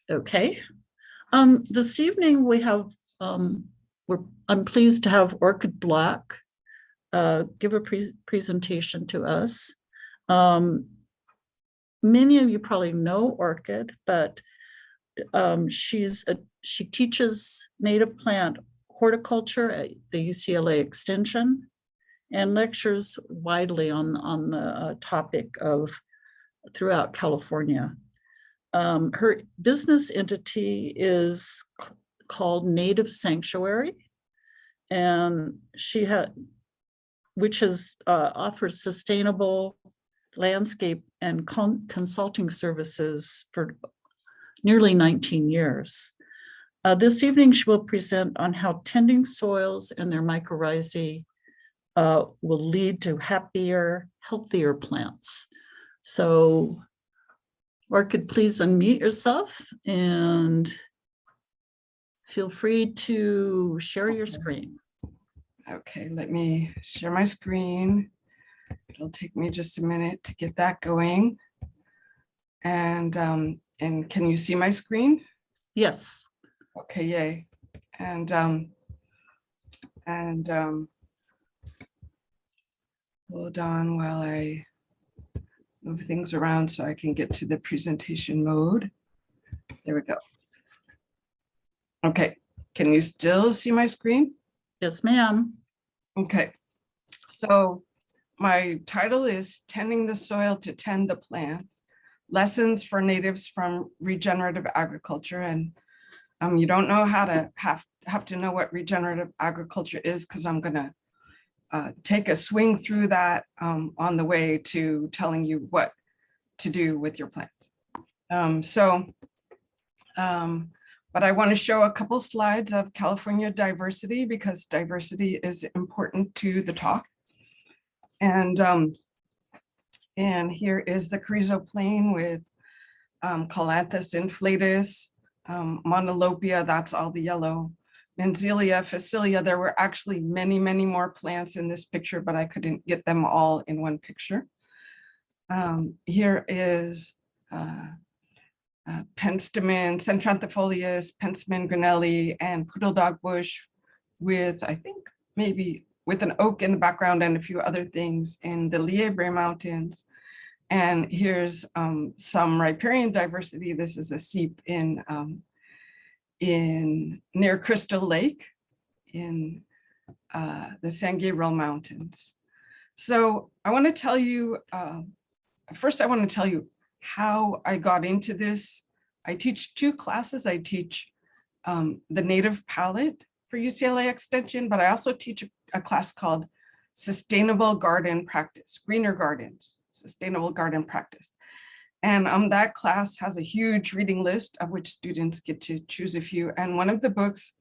Okay. This evening we have, I'm pleased to have Orchid Black give a presentation to us. Many of you probably know Orchid, but she teaches native plant horticulture at the UCLA Extension and lectures widely on the topic of throughout California. Her business entity is called Native Sanctuary, and which offers sustainable landscape and consulting services for nearly 19 years. This evening, she will present on how tending soils and their mycorrhizae will lead to happier, healthier plants. So, Orchid, please unmute yourself and feel free to share your screen. Okay, let me share my screen. It'll take me just a minute to get that going. And can you see my screen? Yes. Okay, yay. And hold on while I move things around so I can get to the presentation mode. There we go. Okay, can you still see my screen? Yes, ma'am. Okay, so my title is Tending the Soil to Tend the Plants, Lessons for Natives from Regenerative Agriculture. And you don't know how to have to know what regenerative agriculture is, because I'm gonna take a swing through that on the way to telling you what to do with your plants. But I want to show a couple slides of California diversity, because diversity is important to the talk. And here is the Carrizo Plain with Calanthus inflatus, Monolopia, that's all the yellow, Menzelia, Facilia. There were actually many, many more plants in this picture, but I couldn't get them all in one picture. Here is Penstemon, Centranthifolius, Penstemon granelli, and Poodle Dog Bush with, I think, maybe with an oak in the background and a few other things in the Liebre Mountains. And here's some riparian diversity. This is a seep in near Crystal Lake in the San Gabriel Mountains. So I want to tell you, first I want to tell you how I got into this. I teach two classes. I teach the native palette for UCLA Extension, but I also teach a class called Sustainable Garden Practice, Greener Gardens, Sustainable Garden Practice. And that class has a huge reading list of which students get to choose a few. And one of the books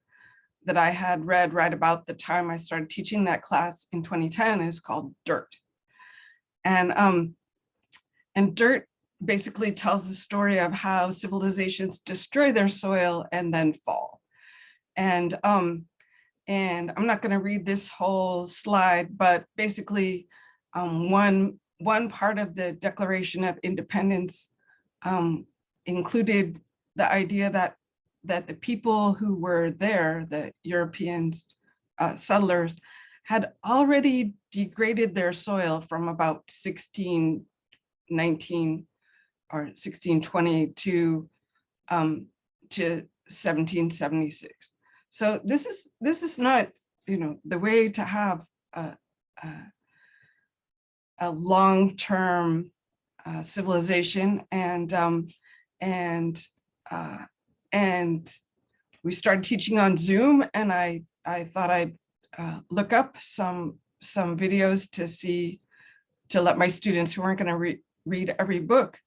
that I had read right about the time I started teaching that class in 2010 is called Dirt. And Dirt basically tells the story of how civilizations destroy their soil and then fall. And I'm not going to read this whole slide, but basically one part of the Declaration of Independence included the idea that the people who were there, the Europeans, settlers, had already degraded their soil from about 1619 or 1620 to 1776. So this is not, the way to have a long-term civilization, and we started teaching on Zoom, and I thought I'd look up some videos to let my students who weren't going to read every book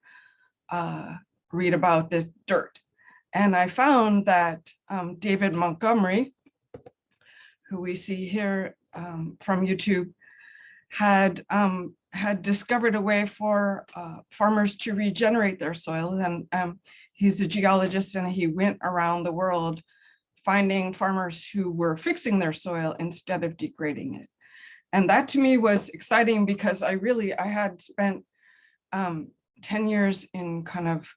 read about this dirt. And I found that David Montgomery, who we see here from YouTube, had discovered a way for farmers to regenerate their soil. And he's a geologist, and he went around the world finding farmers who were fixing their soil instead of degrading it. And that to me was exciting, because I had spent 10 years in kind of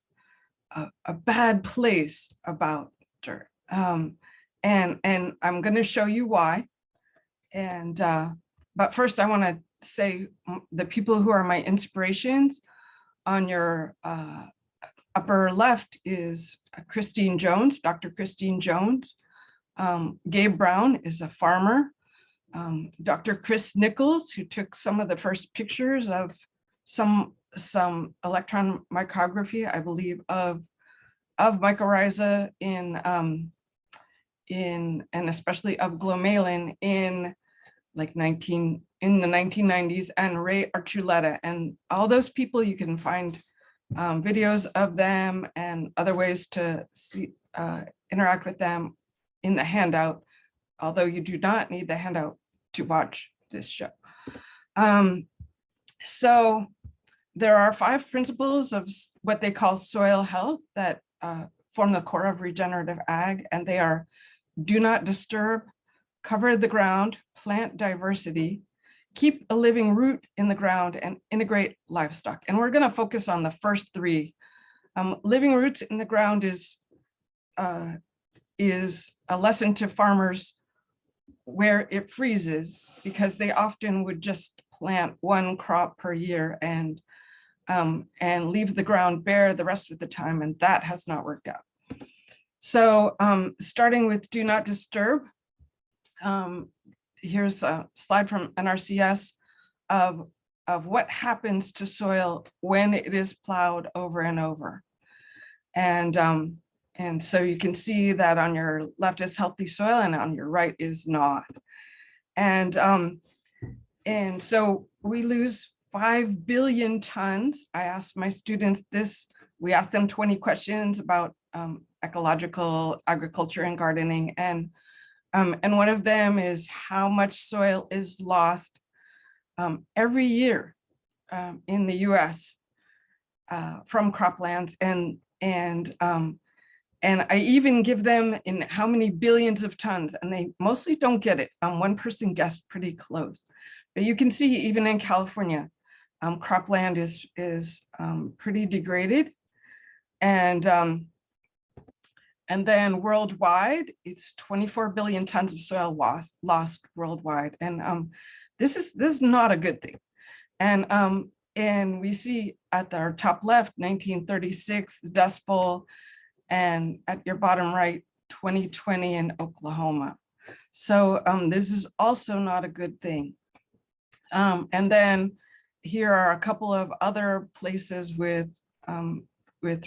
a bad place about dirt. And I'm going to show you why. And but first, I want to say the people who are my inspirations. On your upper left is Christine Jones, Dr. Christine Jones. Gabe Brown is a farmer. Dr. Chris Nichols, who took some of the first pictures of some electron micrography, I believe, of mycorrhiza and especially of glomalin in like in the 1990s, and Ray Archuleta, and all those people, you can find videos of them and other ways to see interact with them in the handout, although you do not need the handout to watch this show. So there are 5 principles of what they call soil health that form the core of regenerative ag, and they are: do not disturb, cover the ground, plant diversity, keep a living root in the ground, and integrate livestock. And we're going to focus on the first 3. Living roots in the ground is a lesson to farmers where it freezes, because they often would just plant 1 crop per year and leave the ground bare the rest of the time, and that has not worked out. So starting with do not disturb, here's a slide from NRCS of what happens to soil when it is plowed over and over. And so you can see that on your left is healthy soil and on your right is not. And so we lose 5 billion tons. I asked my students this, we asked them 20 questions about ecological agriculture and gardening. And one of them is how much soil is lost every year in the US from croplands. And I even give them in how many billions of tons, and they mostly don't get it. One person guessed pretty close. But you can see even in California, cropland is pretty degraded. And then worldwide, it's 24 billion tons of soil lost worldwide. And this is not a good thing. And we see at our top left, 1936, the Dust Bowl, and at your bottom right, 2020 in Oklahoma. So this is also not a good thing. And then here are a couple of other places with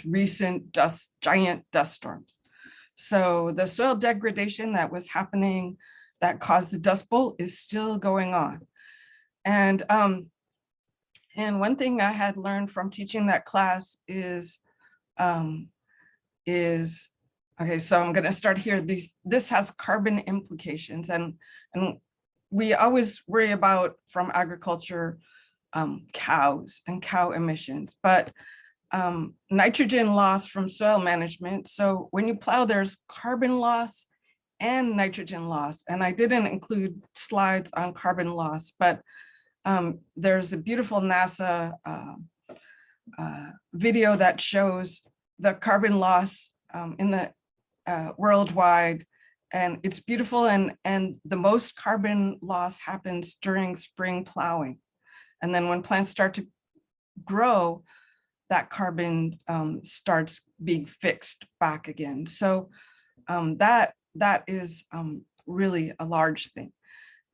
recent giant dust storms. So the soil degradation that was happening that caused the Dust Bowl is still going on. And one thing I had learned from teaching that class is okay, so I'm going to start here. This has carbon implications, and we always worry about from agriculture cows and cow emissions, but nitrogen loss from soil management. So when you plow, there's carbon loss and nitrogen loss. And I didn't include slides on carbon loss, but there's a beautiful NASA video that shows the carbon loss in the worldwide, and it's beautiful. And the most carbon loss happens during spring plowing, and then when plants start to grow, that carbon starts being fixed back again. So that is really a large thing.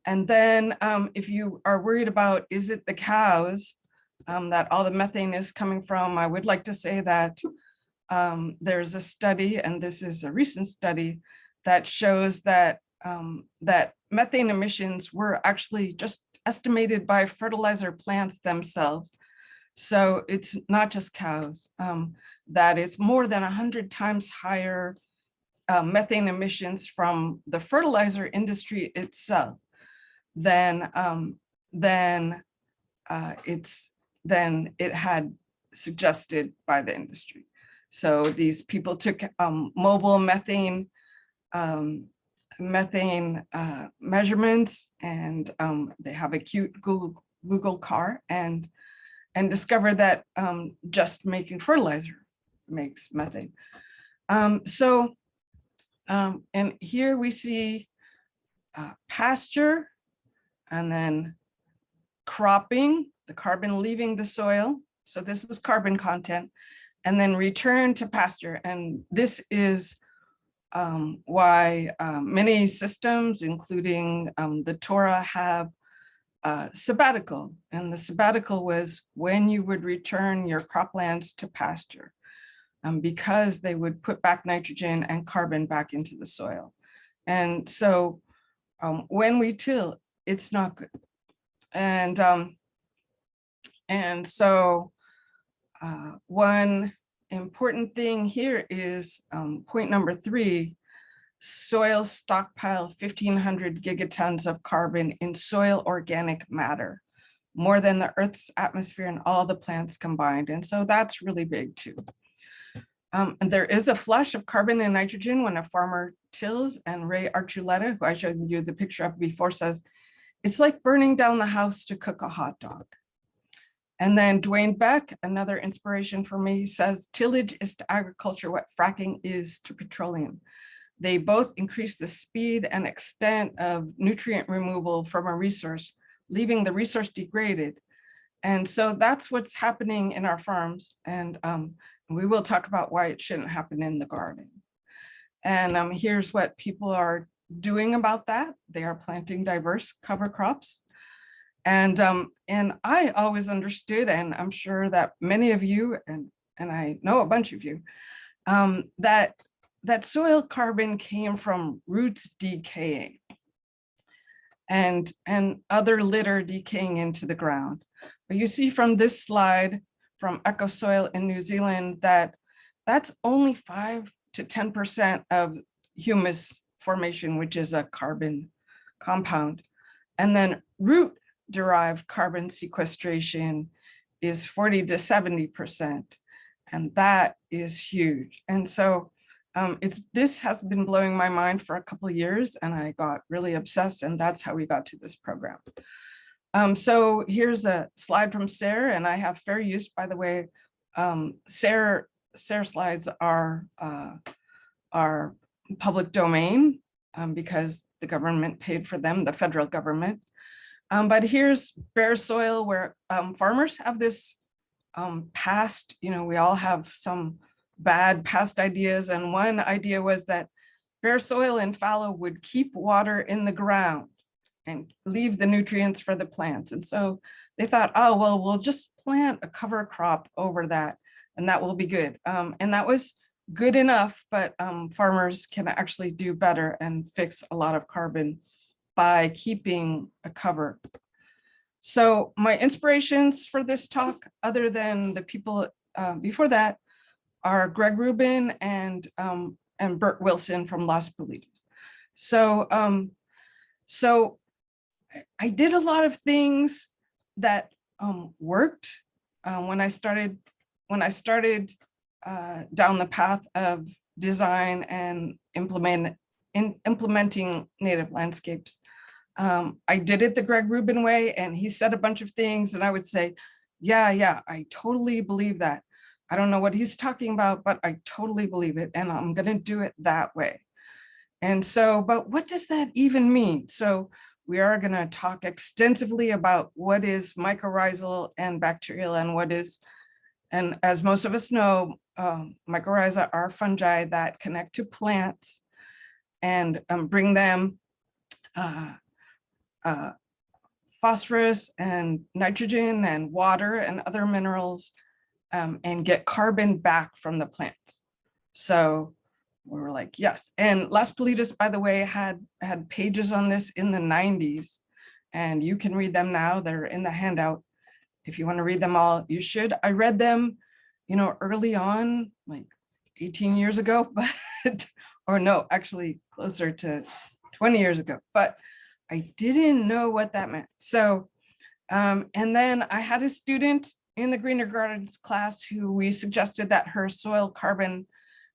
And then if you are worried about, is it the cows that all the methane is coming from, I would like to say that there's a study, and this is a recent study, that shows that that methane emissions were actually just estimated by fertilizer plants themselves. So it's not just cows, that it's more than 100 times higher methane emissions from the fertilizer industry itself than it had suggested by the industry. So these people took mobile methane measurements, and they have a cute Google car, and discovered that just making fertilizer makes methane. And here we see pasture, and then cropping, the carbon leaving the soil. So this is carbon content, and then return to pasture. And this is why many systems, including the Torah, have sabbatical. And the sabbatical was when you would return your croplands to pasture, because they would put back nitrogen and carbon back into the soil. And so when we till, it's not good. And so one important thing here is point number 3, soil stockpile 1,500 gigatons of carbon in soil organic matter, more than the Earth's atmosphere and all the plants combined. And so that's really big too. And there is a flush of carbon and nitrogen when a farmer tills, and Ray Archuleta, who I showed you the picture of before, says, it's like burning down the house to cook a hot dog. And then Dwayne Beck, another inspiration for me, says tillage is to agriculture what fracking is to petroleum. They both increase the speed and extent of nutrient removal from a resource, leaving the resource degraded. And so that's what's happening in our farms. And we will talk about why it shouldn't happen in the garden. And here's what people are doing about that. They are planting diverse cover crops. And I always understood, and I'm sure that many of you, and I know a bunch of you, that soil carbon came from roots decaying and other litter decaying into the ground. But you see from this slide from EcoSoil in New Zealand that that's only 5 to 10% of humus formation, which is a carbon compound. And then root derived carbon sequestration is 40 to 70%. And that is huge. And so this has been blowing my mind for a couple of years, and I got really obsessed, and that's how we got to this program. So here's a slide from Sarah, and I have fair use, by the way. Sarah slides are public domain because the government paid for them, the federal government. But here's bare soil where farmers have this past, we all have some bad past ideas. And one idea was that bare soil and fallow would keep water in the ground and leave the nutrients for the plants. And so they thought, oh, well, we'll just plant a cover crop over that, and that will be good. And that was good enough, but farmers can actually do better and fix a lot of carbon by keeping a cover. So my inspirations for this talk, other than the people before that, are Greg Rubin and Bert Wilson from Las Palidas. So I did a lot of things that worked when I started down the path of design and implementing native landscapes. I did it the Greg Rubin way, and he said a bunch of things, and I would say, yeah, I totally believe that. I don't know what he's talking about, but I totally believe it, and I'm going to do it that way. And so, but what does that even mean? So we are going to talk extensively about what is mycorrhizal and bacterial, and what is, and as most of us know, mycorrhizae are fungi that connect to plants and bring them phosphorus and nitrogen and water and other minerals, and get carbon back from the plants. So we were like, yes. And Las Palidas, by the way, had pages on this in the 90s, and you can read them now. They're in the handout. If you want to read them all, you should. I read them, early on, like 18 years ago, but, or no, actually closer to 20 years ago, but I didn't know what that meant. So, and then I had a student in the Greener Gardens class who we suggested that her soil carbon,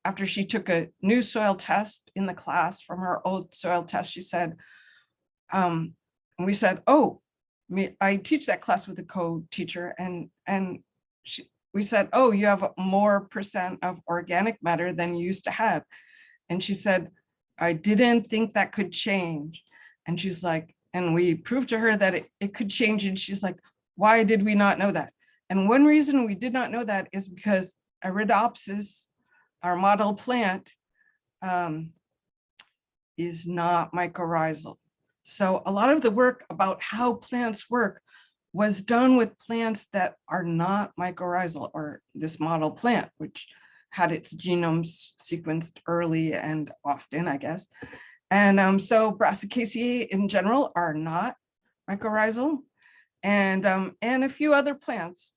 after she took a new soil test in the class from her old soil test, she said, and we said, oh, I teach that class with a co-teacher, and we said, oh, you have more percent of organic matter than you used to have. And she said, I didn't think that could change. And she's like, and we proved to her that it could change. And she's like, why did we not know that? And one reason we did not know that is because Arabidopsis, our model plant, is not mycorrhizal. So a lot of the work about how plants work was done with plants that are not mycorrhizal, or this model plant, which had its genome sequenced early and often, I guess. And so Brassicaceae in general are not mycorrhizal, and a few other plants.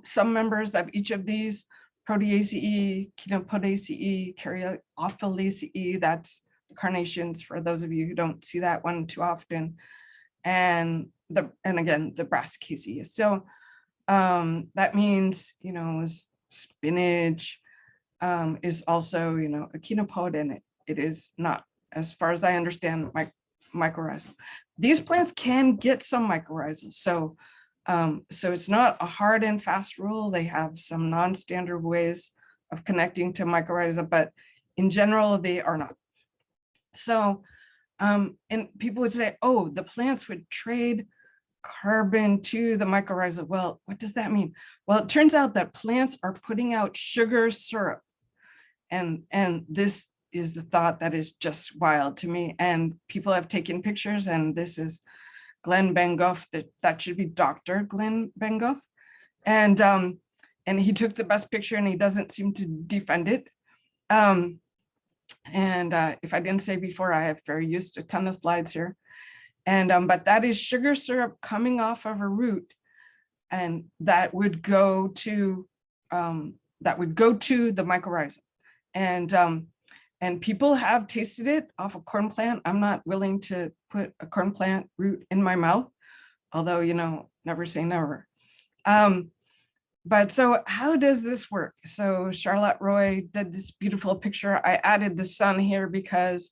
Some members of each of these, Proteaceae, Chenopodiaceae, Caryophyllaceae, that's the carnations for those of you who don't see that one too often, and again the Brassicaceae. So that means, you know, spinach is also, you know, a chenopod, and it is not, as far as I understand, mycorrhizal. These plants can get some mycorrhizal, so it's not a hard and fast rule. They have some non-standard ways of connecting to mycorrhiza, but in general they are not. So and people would say, oh, the plants would trade carbon to the mycorrhiza. Well, what does that mean? Well, it turns out that plants are putting out sugar syrup, and this is the thought that is just wild to me. And people have taken pictures, and this is Glenn Bengoff, that should be Dr. Glenn Bengoff. And he took the best picture, and he doesn't seem to defend it. If I didn't say before, I have fair used a ton of slides here. But that is sugar syrup coming off of a root, and that would go to the mycorrhiza. And people have tasted it off a corn plant. I'm not willing to put a corn plant root in my mouth, although, you know, never say never. But so how does this work? So Charlotte Roy did this beautiful picture. I added the sun here because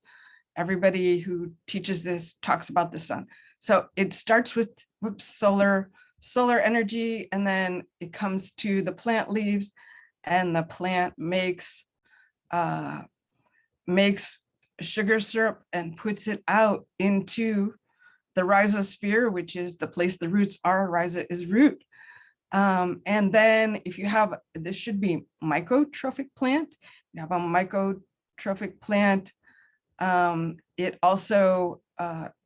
everybody who teaches this talks about the sun. So it starts with solar energy, and then it comes to the plant leaves, and the plant makes sugar syrup and puts it out into the rhizosphere, which is the place the roots are. Rhiza is root. And then if you have, this should be mycotrophic plant. You have a mycotrophic plant. It also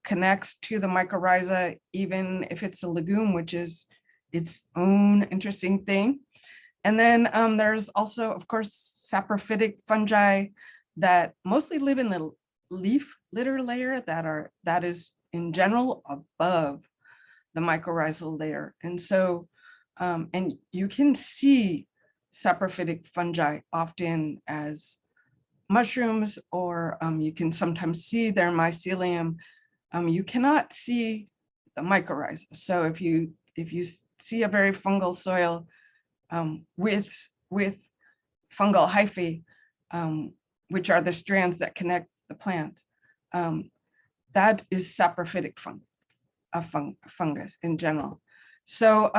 connects to the mycorrhiza, even if it's a legume, which is its own interesting thing. And then there's also, of course, saprophytic fungi that mostly live in the leaf litter layer that is in general above the mycorrhizal layer. And so, and you can see saprophytic fungi often as mushrooms, or you can sometimes see their mycelium. You cannot see the mycorrhiza. So if you see a very fungal soil with fungal hyphae, which are the strands that connect the plant, that is saprophytic fungus in general. So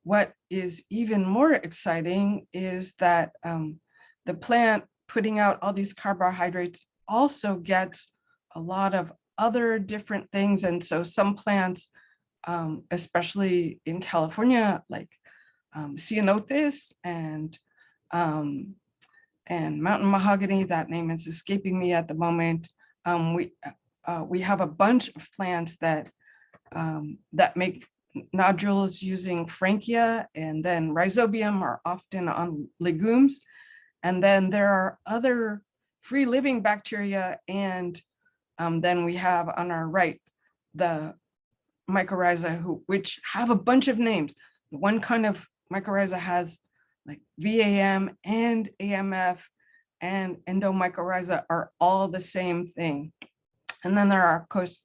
what is even more exciting is that the plant putting out all these carbohydrates also gets a lot of other different things. And so some plants, especially in California, like ceanothus and mountain mahogany, that name is escaping me at the moment. We have a bunch of plants that make nodules using Frankia, and then rhizobium are often on legumes. And then there are other free living bacteria. And then we have on our right, the mycorrhiza, which have a bunch of names. One kind of mycorrhiza has like VAM and AMF, and endomycorrhiza are all the same thing. And then there are, of course,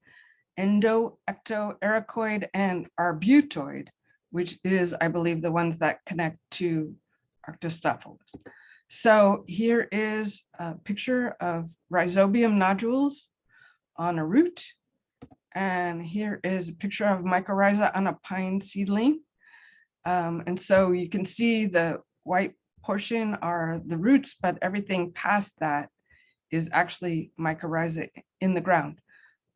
endo, ecto, ericoid, and arbutoid, which is, I believe, the ones that connect to Arctostaphylos. So here is a picture of rhizobium nodules on a root. And here is a picture of mycorrhiza on a pine seedling. And so you can see the white portion are the roots, but everything past that is actually mycorrhizae in the ground.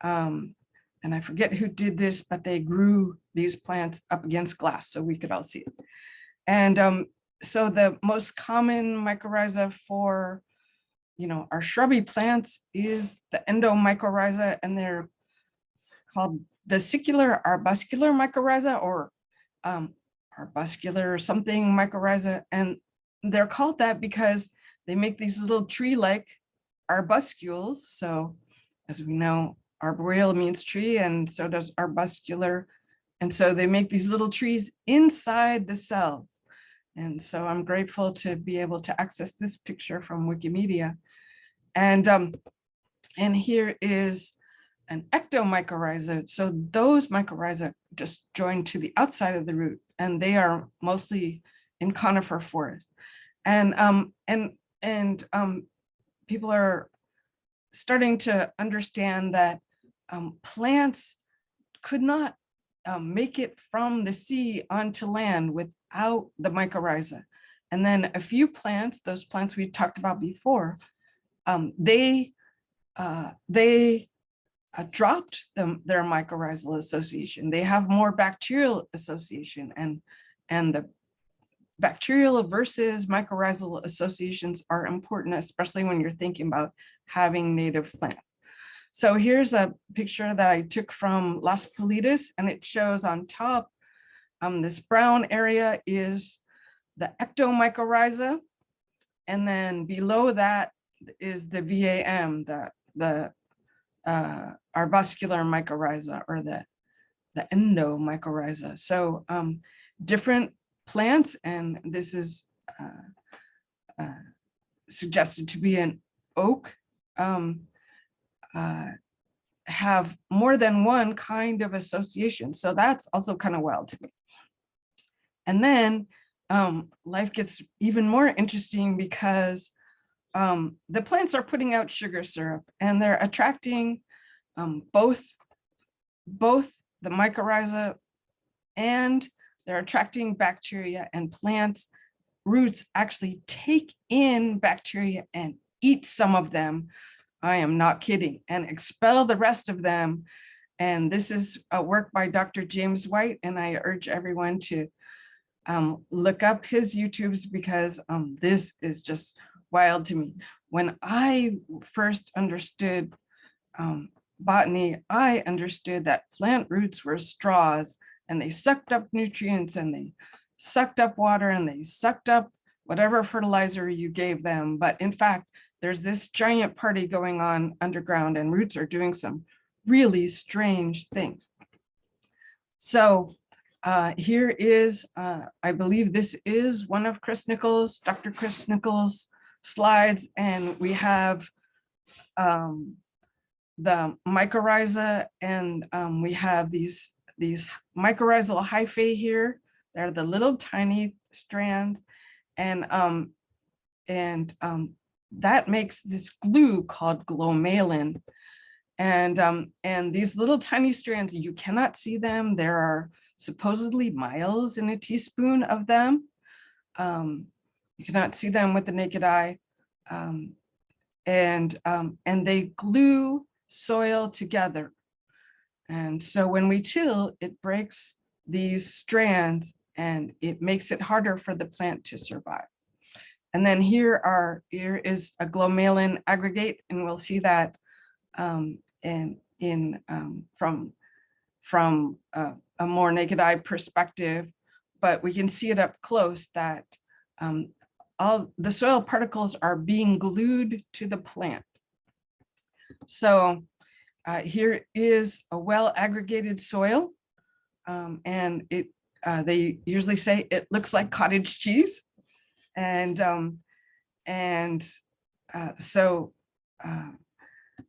And I forget who did this, but they grew these plants up against glass so we could all see it. And so the most common mycorrhiza for, our shrubby plants is the endomycorrhiza, and they're called vesicular arbuscular mycorrhiza, or arbuscular something mycorrhiza. And they're called that because they make these little tree-like arbuscules. So as we know, arboreal means tree, and so does arbuscular. And so they make these little trees inside the cells. And so I'm grateful to be able to access this picture from Wikimedia. And here is an ectomycorrhiza. So those mycorrhiza just join to the outside of the root, and they are mostly in conifer forest. And people are starting to understand that plants could not make it from the sea onto land without the mycorrhiza. And then a few plants, those plants we talked about before, they dropped their mycorrhizal association. They have more bacterial association, and the bacterial versus mycorrhizal associations are important, especially when you're thinking about having native plants. So here's a picture that I took from Las Palidas, and it shows on top, this brown area is the ectomycorrhiza, and then below that is the VAM, the arbuscular mycorrhiza, or the endomycorrhiza. So different plants, and this is suggested to be an oak, have more than one kind of association. So that's also kind of wild to me. And then life gets even more interesting because the plants are putting out sugar syrup, and they're attracting both the mycorrhiza, and they're attracting bacteria, and plants roots actually take in bacteria and eat some of them. I am not kidding, and expel the rest of them. And this is a work by Dr. James White, and I urge everyone to look up his YouTubes, because this is just wild to me. When I first understood botany, I understood that plant roots were straws, and they sucked up nutrients, and they sucked up water, and they sucked up whatever fertilizer you gave them. But in fact, there's this giant party going on underground, and roots are doing some really strange things. So here is, I believe this is one of Dr. Chris Nichols' slides, and we have the mycorrhiza, and we have these mycorrhizal hyphae here. They're the little tiny strands, and that makes this glue called glomalin. And these little tiny strands, you cannot see them. There are supposedly miles in a teaspoon of them. You cannot see them with the naked eye. And they glue soil together. And so when we till, it breaks these strands, and it makes it harder for the plant to survive. And then here is a glomalin aggregate, and we'll see that from a more naked eye perspective, but we can see it up close that all the soil particles are being glued to the plant. So here is a well aggregated soil, and they usually say it looks like cottage cheese.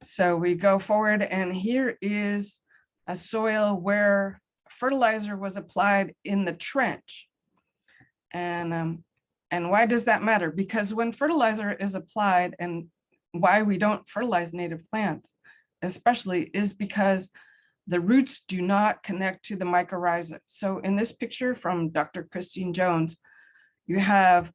So we go forward, and here is a soil where fertilizer was applied in the trench. And why does that matter? Because when fertilizer is applied, and why we don't fertilize native plants especially, is because the roots do not connect to the mycorrhiza. So in this picture from Dr. Christine Jones, you have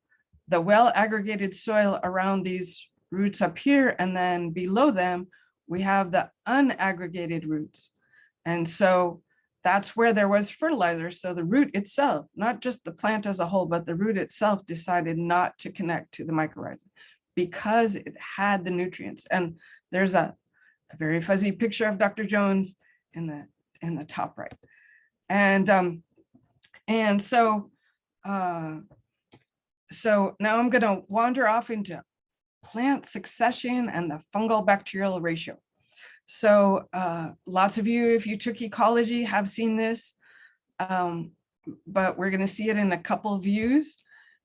the well aggregated soil around these roots up here, and then below them, we have the unaggregated roots. And so that's where there was fertilizer. So the root itself, not just the plant as a whole, but the root itself decided not to connect to the mycorrhiza because it had the nutrients. And there's a very fuzzy picture of Dr. Jones in the top right. And so now I'm going to wander off into plant succession and the fungal bacterial ratio. So lots of you, if you took ecology, have seen this, but we're going to see it in a couple of views.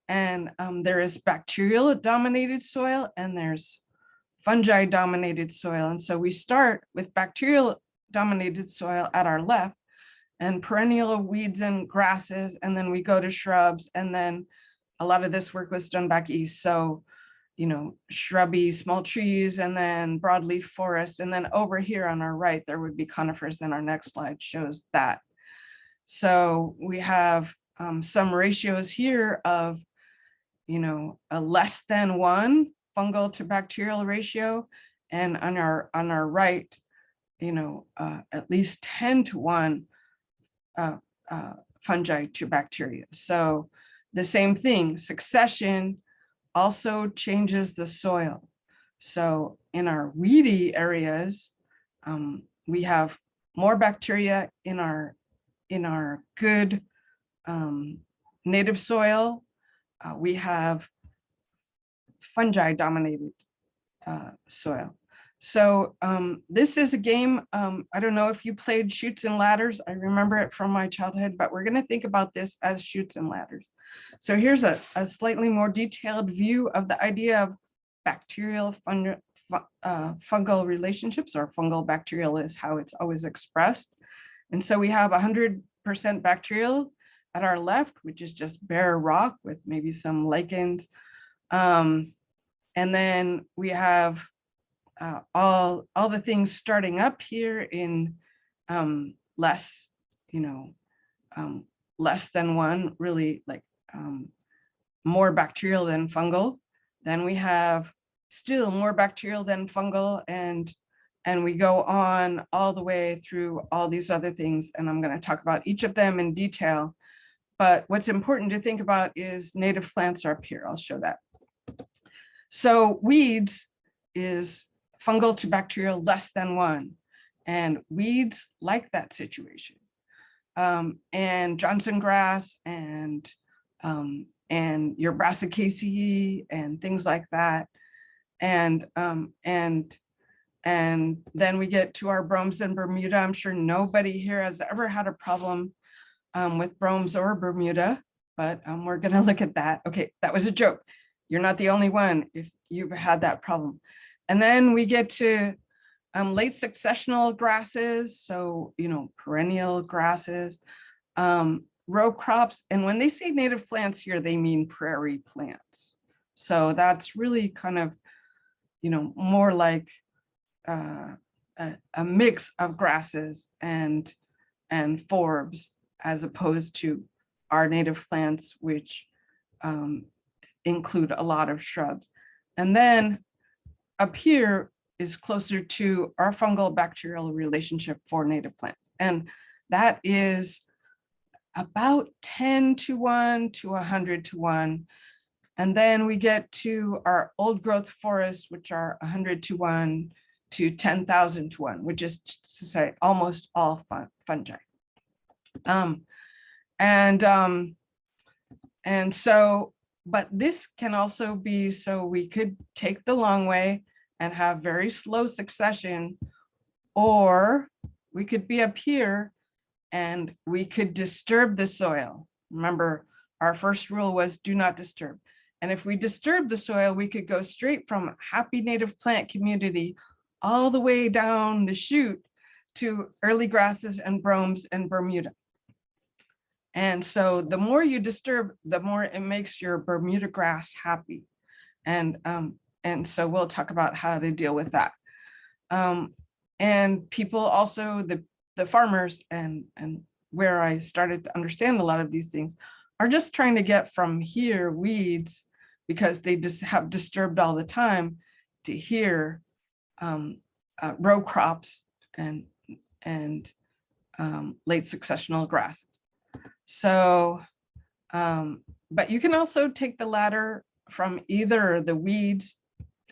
And there is bacterial dominated soil and there's fungi dominated soil. And so we start with bacterial dominated soil at our left and perennial weeds and grasses, and then we go to shrubs, and then a lot of this work was done back east. So shrubby, small trees, and then broadleaf forest. And then over here on our right, there would be conifers. And our next slide shows that. So we have some ratios here of, a less than 1 fungal to bacterial ratio. And on our right, at least 10 to 1 fungi to bacteria. So the same thing, succession also changes the soil. So in our weedy areas, we have more bacteria in our good native soil. We have fungi dominated soil. So this is a game, I don't know if you played Chutes and Ladders. I remember it from my childhood, but we're going to think about this as Chutes and Ladders. So here's a slightly more detailed view of the idea of bacterial fungal relationships, or fungal bacterial is how it's always expressed. And so we have 100% bacterial at our left, which is just bare rock with maybe some lichens. And then we have all the things starting up here in less, less than 1, really like more bacterial than fungal. Then we have still more bacterial than fungal, and we go on all the way through all these other things. And I'm going to talk about each of them in detail. But what's important to think about is native plants are up here. I'll show that. So weeds is fungal to bacterial less than 1. And weeds like that situation. And Johnson grass and your Brassicaceae and things like that. And then we get to our bromes and Bermuda. I'm sure nobody here has ever had a problem with bromes or Bermuda, but we're going to look at that. Okay, that was a joke. You're not the only one if you've had that problem. And then we get to late successional grasses, so perennial grasses, row crops. And when they say native plants here, they mean prairie plants. So that's really kind of more like a mix of grasses and forbs, as opposed to our native plants, which include a lot of shrubs. And then up here is closer to our fungal bacterial relationship for native plants. And that is about 10 to 1 to 100 to 1. And then we get to our old growth forests, which are 100 to 1 to 10,000 to 1, which is to say almost all fungi. And so, but this can also be, so we could take the long way and have very slow succession, or we could be up here and we could disturb the soil. Remember, our first rule was do not disturb. And if we disturb the soil, we could go straight from happy native plant community all the way down the chute to early grasses and bromes and Bermuda. And so the more you disturb, the more it makes your Bermuda grass happy. And so we'll talk about how to deal with that. And people also, the the farmers and where I started to understand a lot of these things are just trying to get from here weeds, because they just have disturbed all the time, to here row crops and late successional grass. So, but you can also take the ladder from either the weeds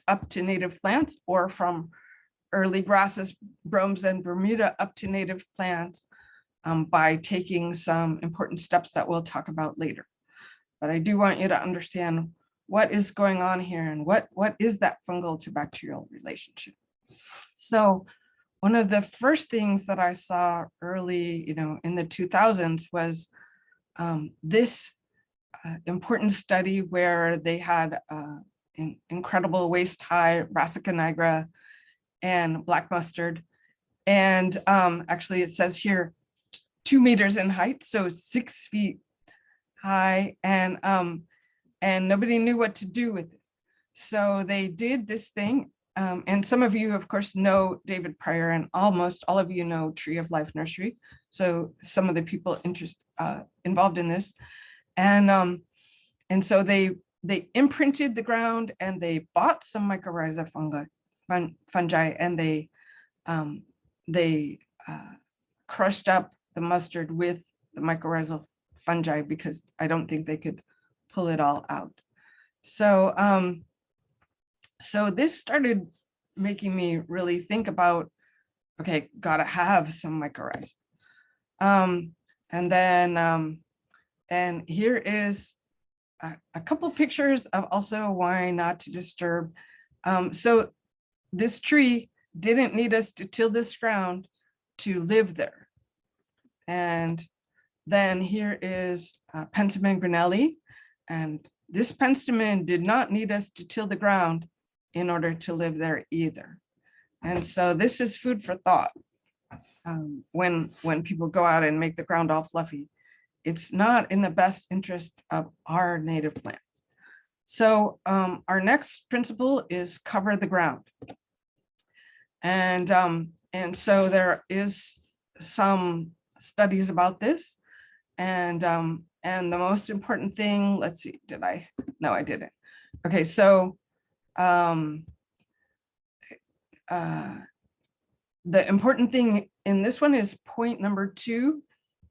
up to native plants, or from early grasses, bromes, and Bermuda up to native plants by taking some important steps that we'll talk about later. But I do want you to understand what is going on here and what is that fungal to bacterial relationship. So one of the first things that I saw early, in the 2000s was this important study where they had incredible waist-high Brassica Nigra and black mustard. And actually it says here 2 meters in height, so 6 feet high, and nobody knew what to do with it. So they did this thing. And some of you, of course, know David Pryor, and almost all of you know Tree of Life Nursery. So some of the people involved in this. And so they imprinted the ground, and they bought some mycorrhiza fungi, and they crushed up the mustard with the mycorrhizal fungi, because I don't think they could pull it all out. So so this started making me really think about, okay, gotta have some mycorrhiza. And then and here is a couple pictures of also why not to disturb. So this tree didn't need us to till this ground to live there. And then here is Pentiment granelli, and this penstemon did not need us to till the ground in order to live there either. And so this is food for thought. When people go out and make the ground all fluffy, it's not in the best interest of our native plants. So our next principle is cover the ground. And so there is some studies about this. And the most important thing, let's see, did I? No, I didn't. Okay, so the important thing in this one is point number 2,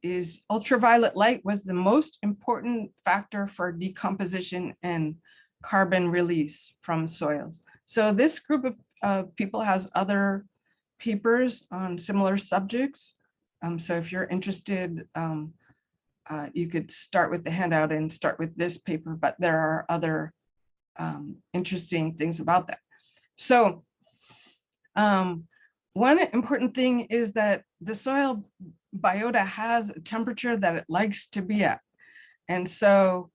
is ultraviolet light was the most important factor for decomposition and carbon release from soils. So this group of people has other papers on similar subjects. So if you're interested, you could start with the handout and start with this paper, but there are other interesting things about that. So one important thing is that the soil biota has a temperature that it likes to be at. And so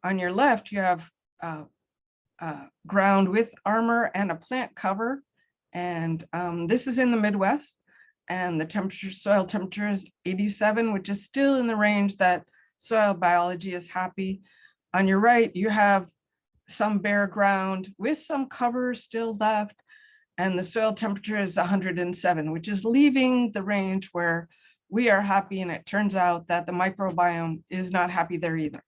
on your left, you have ground with armor and a plant cover. And this is in the Midwest. And the soil temperature is 87, which is still in the range that soil biology is happy. On your right, you have some bare ground with some cover still left, and the soil temperature is 107, which is leaving the range where we are happy. And it turns out that the microbiome is not happy there either.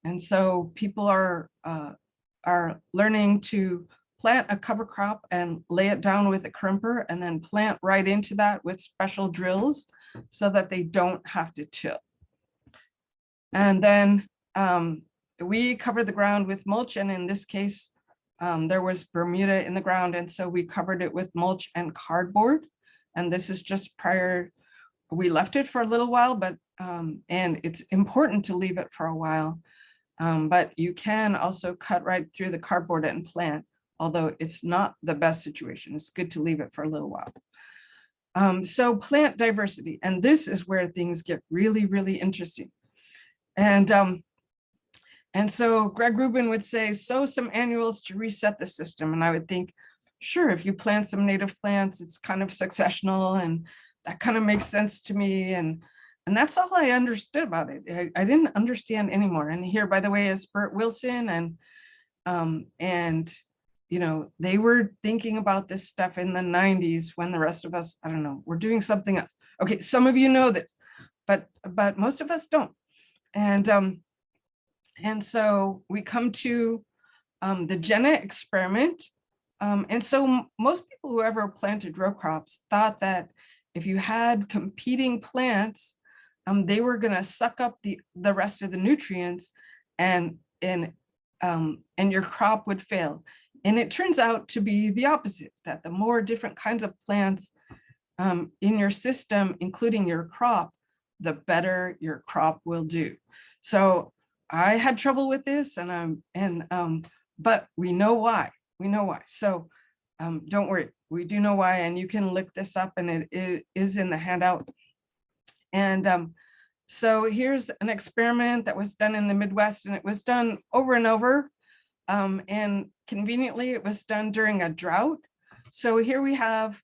And so people are learning to plant a cover crop and lay it down with a crimper, and then plant right into that with special drills so that they don't have to till. And then we cover the ground with mulch, and in this case, there was Bermuda in the ground, and so we covered it with mulch and cardboard. And this is just prior, we left it for a little while, but and it's important to leave it for a while. But you can also cut right through the cardboard and plant, although it's not the best situation. It's good to leave it for a little while. So plant diversity, and this is where things get really, really interesting. And so Greg Rubin would say, sow some annuals to reset the system. And I would think, sure, if you plant some native plants, it's kind of successional, and that kind of makes sense to me. And that's all I understood about it. I didn't understand anymore. And here, by the way, is Bert Wilson, and they were thinking about this stuff in the 90s when the rest of us, I don't know, we're doing something else. Okay, some of you know this, but most of us don't. And so we come to the Jenna experiment. And so most people who ever planted row crops thought that if you had competing plants, they were going to suck up the rest of the nutrients, and your crop would fail. And it turns out to be the opposite, that the more different kinds of plants in your system, including your crop, the better your crop will do. So I had trouble with this, but we know why. We know why. So don't worry, we do know why, and you can look this up, and it is in the handout. And so here's an experiment that was done in the Midwest, and it was done over and over. And conveniently, it was done during a drought. So here we have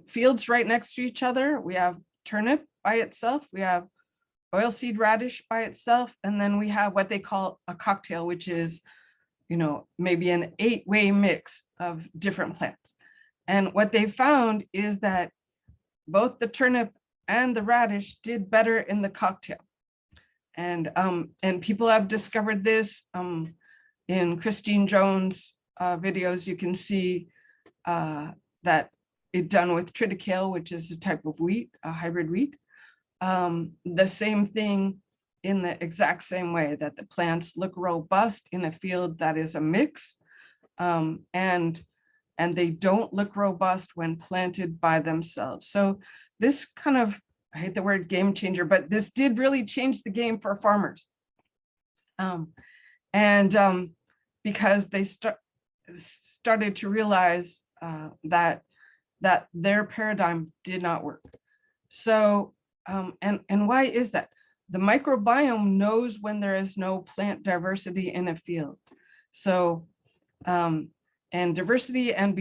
fields right next to each other. We have turnip by itself. We have oilseed radish by itself. And then we have what they call a cocktail, which is, maybe an 8-way mix of different plants. And what they found is that both the turnip and the radish did better in the cocktail. And people have discovered this in Christine Jones' videos. You can see that it's done with triticale, which is a type of wheat, a hybrid wheat. The same thing in the exact same way, that the plants look robust in a field that is a mix, and they don't look robust when planted by themselves. So this kind of, I hate the word game changer, but this did really change the game for farmers. Because they started to realize that their paradigm did not work. So, and why is that? The microbiome knows when there is no plant diversity in a field. So, and diversity and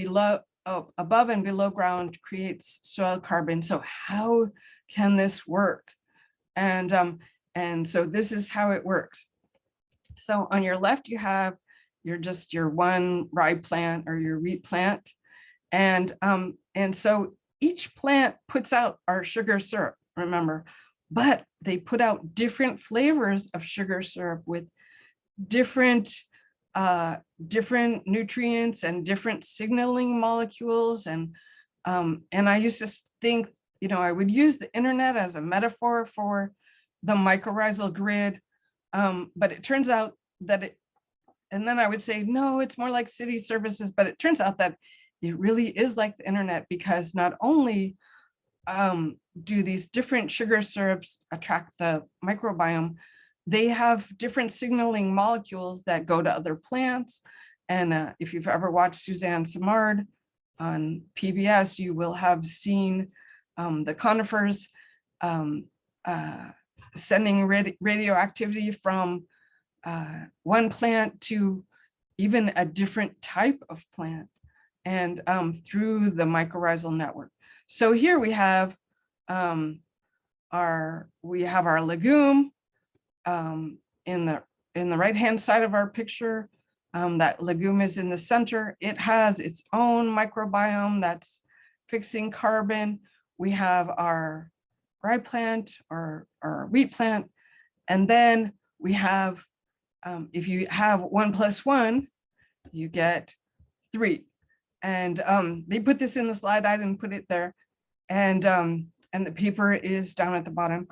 above and below ground creates soil carbon. So how can this work? And so this is how it works. So on your left, you have your one rye plant or your wheat plant. And so each plant puts out our sugar syrup, remember, but they put out different flavors of sugar syrup with different nutrients and different signaling molecules. And I used to think, I would use the internet as a metaphor for the mycorrhizal grid, but it turns out that and then I would say, no, it's more like city services, but it turns out that it really is like the internet, because not only do these different sugar syrups attract the microbiome, they have different signaling molecules that go to other plants. And if you've ever watched Suzanne Simard on PBS, you will have seen the conifers sending radioactivity from one plant to even a different type of plant, and through the mycorrhizal network. So here we have our legume in the right-hand side of our picture. That legume is in the center. It has its own microbiome that's fixing carbon. We have our rye plant or wheat plant, and then we have, if you have 1 + 1, you get 3. And they put this in the slide. I didn't put it there. And the paper is down at the bottom.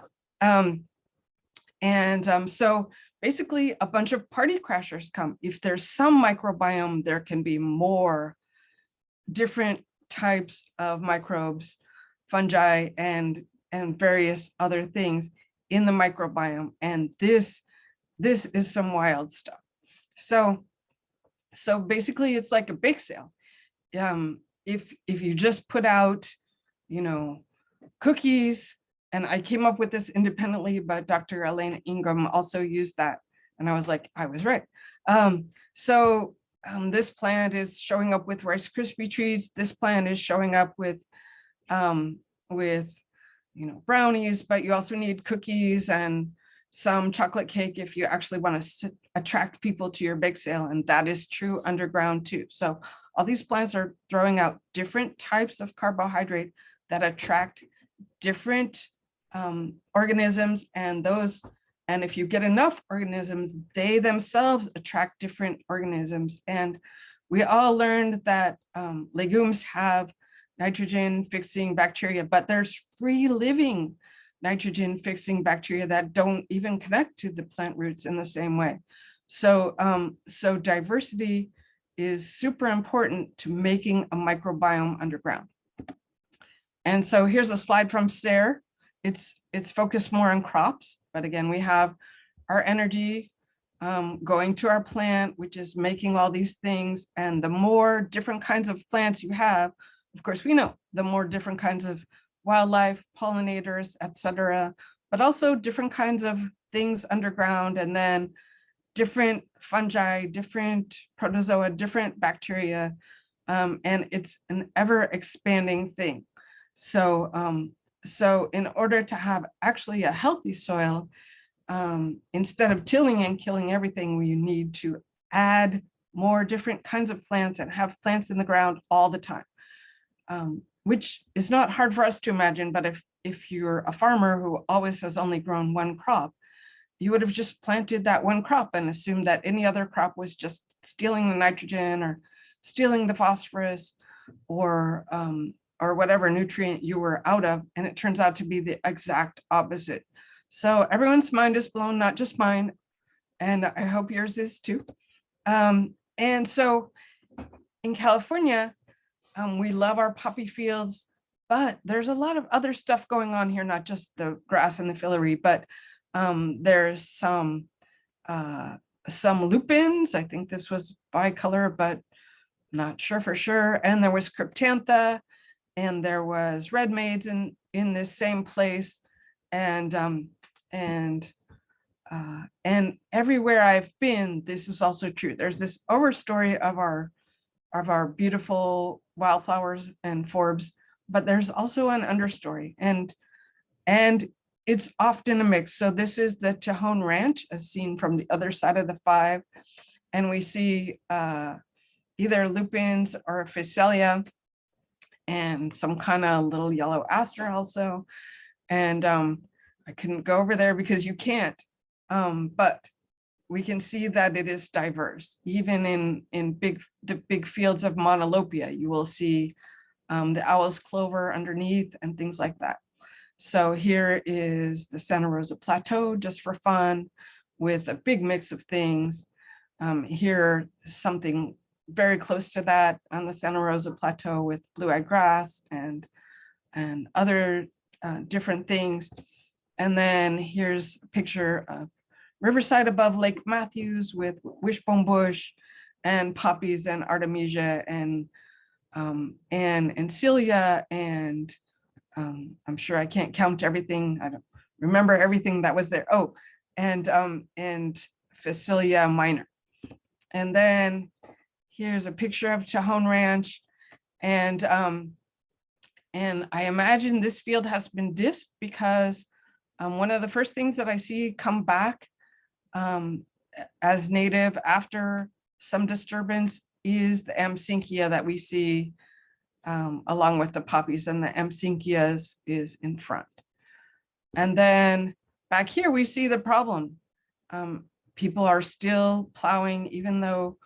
So basically a bunch of party crashers come. If there's some microbiome, there can be more different types of microbes, fungi, and various other things in the microbiome. And this is some wild stuff. So basically it's like a bake sale. If you just put out, cookies, and I came up with this independently, but Dr. Elena Ingram also used that. And I was like, I was right. This plant is showing up with Rice Krispie treats. This plant is showing up with brownies, but you also need cookies and some chocolate cake if you actually want to attract people to your bake sale. And that is true underground too. So all these plants are throwing out different types of carbohydrate that attract different organisms, and if you get enough organisms, they themselves attract different organisms. And we all learned that legumes have nitrogen fixing bacteria, but there's free living nitrogen fixing bacteria that don't even connect to the plant roots in the same way. So, so diversity is super important to making a microbiome underground. And so here's a slide from Sarah. It's focused more on crops, but again, we have our energy going to our plant, which is making all these things. And the more different kinds of plants you have, of course, we know the more different kinds of wildlife, pollinators, etc., but also different kinds of things underground, and then different fungi, different protozoa, different bacteria, and it's an ever expanding thing. So, so in order to have actually a healthy soil, instead of tilling and killing everything, we need to add more different kinds of plants and have plants in the ground all the time, which is not hard for us to imagine. But if you're a farmer who always has only grown one crop, you would have just planted that one crop and assumed that any other crop was just stealing the nitrogen or stealing the phosphorus or whatever nutrient you were out of. And it turns out to be the exact opposite. So everyone's mind is blown, not just mine. And I hope yours is too. And so in California, we love our poppy fields, but there's a lot of other stuff going on here, not just the grass and the filiary, but there's some lupins. I think this was bicolor, but not sure for sure. And there was cryptantha, and there was red maids in this same place. And everywhere I've been, this is also true. There's this overstory of our beautiful wildflowers and forbs, but there's also an understory, and it's often a mix. So this is the Tejon Ranch as seen from the other side of the 5. And we see either lupins or phacelia and some kind of little yellow aster also. And I couldn't go over there because you can't, but we can see that it is diverse. Even in the big fields of Monolopia, you will see the owl's clover underneath and things like that. So here is the Santa Rosa Plateau, just for fun, with a big mix of things. Here, something very close to that on the Santa Rosa Plateau with blue-eyed grass and other different things. And then here's a picture of Riverside above Lake Matthews with wishbone bush and poppies and artemisia and celia, and I'm sure I can't count everything. I don't remember everything that was there. Oh, and Phacelia minor. And then here's a picture of Tejon Ranch, and I imagine this field has been disked because one of the first things that I see come back as native after some disturbance is the Amsynchia that we see along with the poppies, and the Amsynchias is in front. And then back here we see the problem. People are still plowing, even though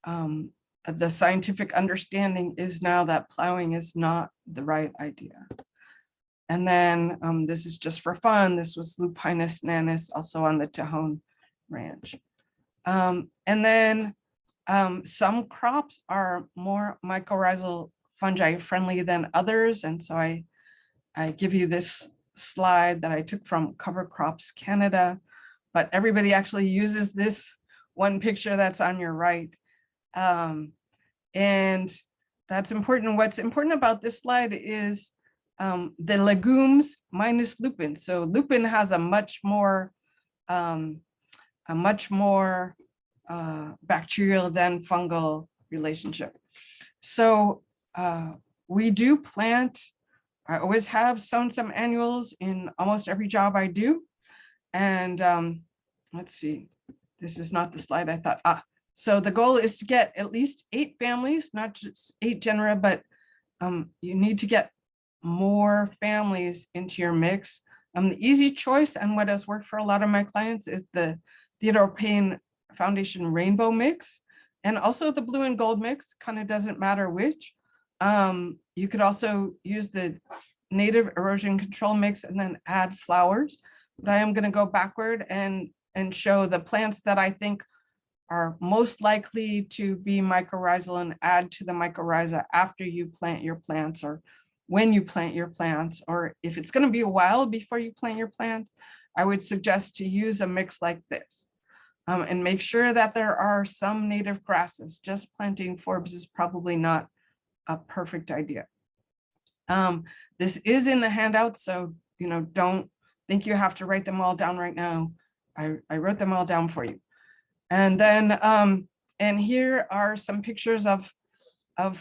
the scientific understanding is now that plowing is not the right idea. And then this is just for fun. This was Lupinus nanus, also on the Tejon Ranch. And then some crops are more mycorrhizal fungi friendly than others. And so I give you this slide that I took from Cover Crops Canada, but everybody actually uses this one picture that's on your right. And that's important. What's important about this slide is the legumes minus lupin. So lupin has a much more bacterial than fungal relationship. So we do plant. I always have sown some annuals in almost every job I do. And let's see, this is not the slide I thought. So the goal is to get at least 8 families, not just 8 genera, but you need to get more families into your mix. The easy choice and what has worked for a lot of my clients is the Theodore Payne Foundation Rainbow Mix, and also the blue and gold mix, kind of doesn't matter which. You could also use the native erosion control mix and then add flowers. But I am going to go backward and show the plants that I think are most likely to be mycorrhizal and add to the mycorrhiza after you plant your plants, or when you plant your plants, or if it's going to be a while before you plant your plants, I would suggest to use a mix like this. And make sure that there are some native grasses. Just planting forbs is probably not a perfect idea. This is in the handout, so don't think you have to write them all down right now. I wrote them all down for you. And then and here are some pictures of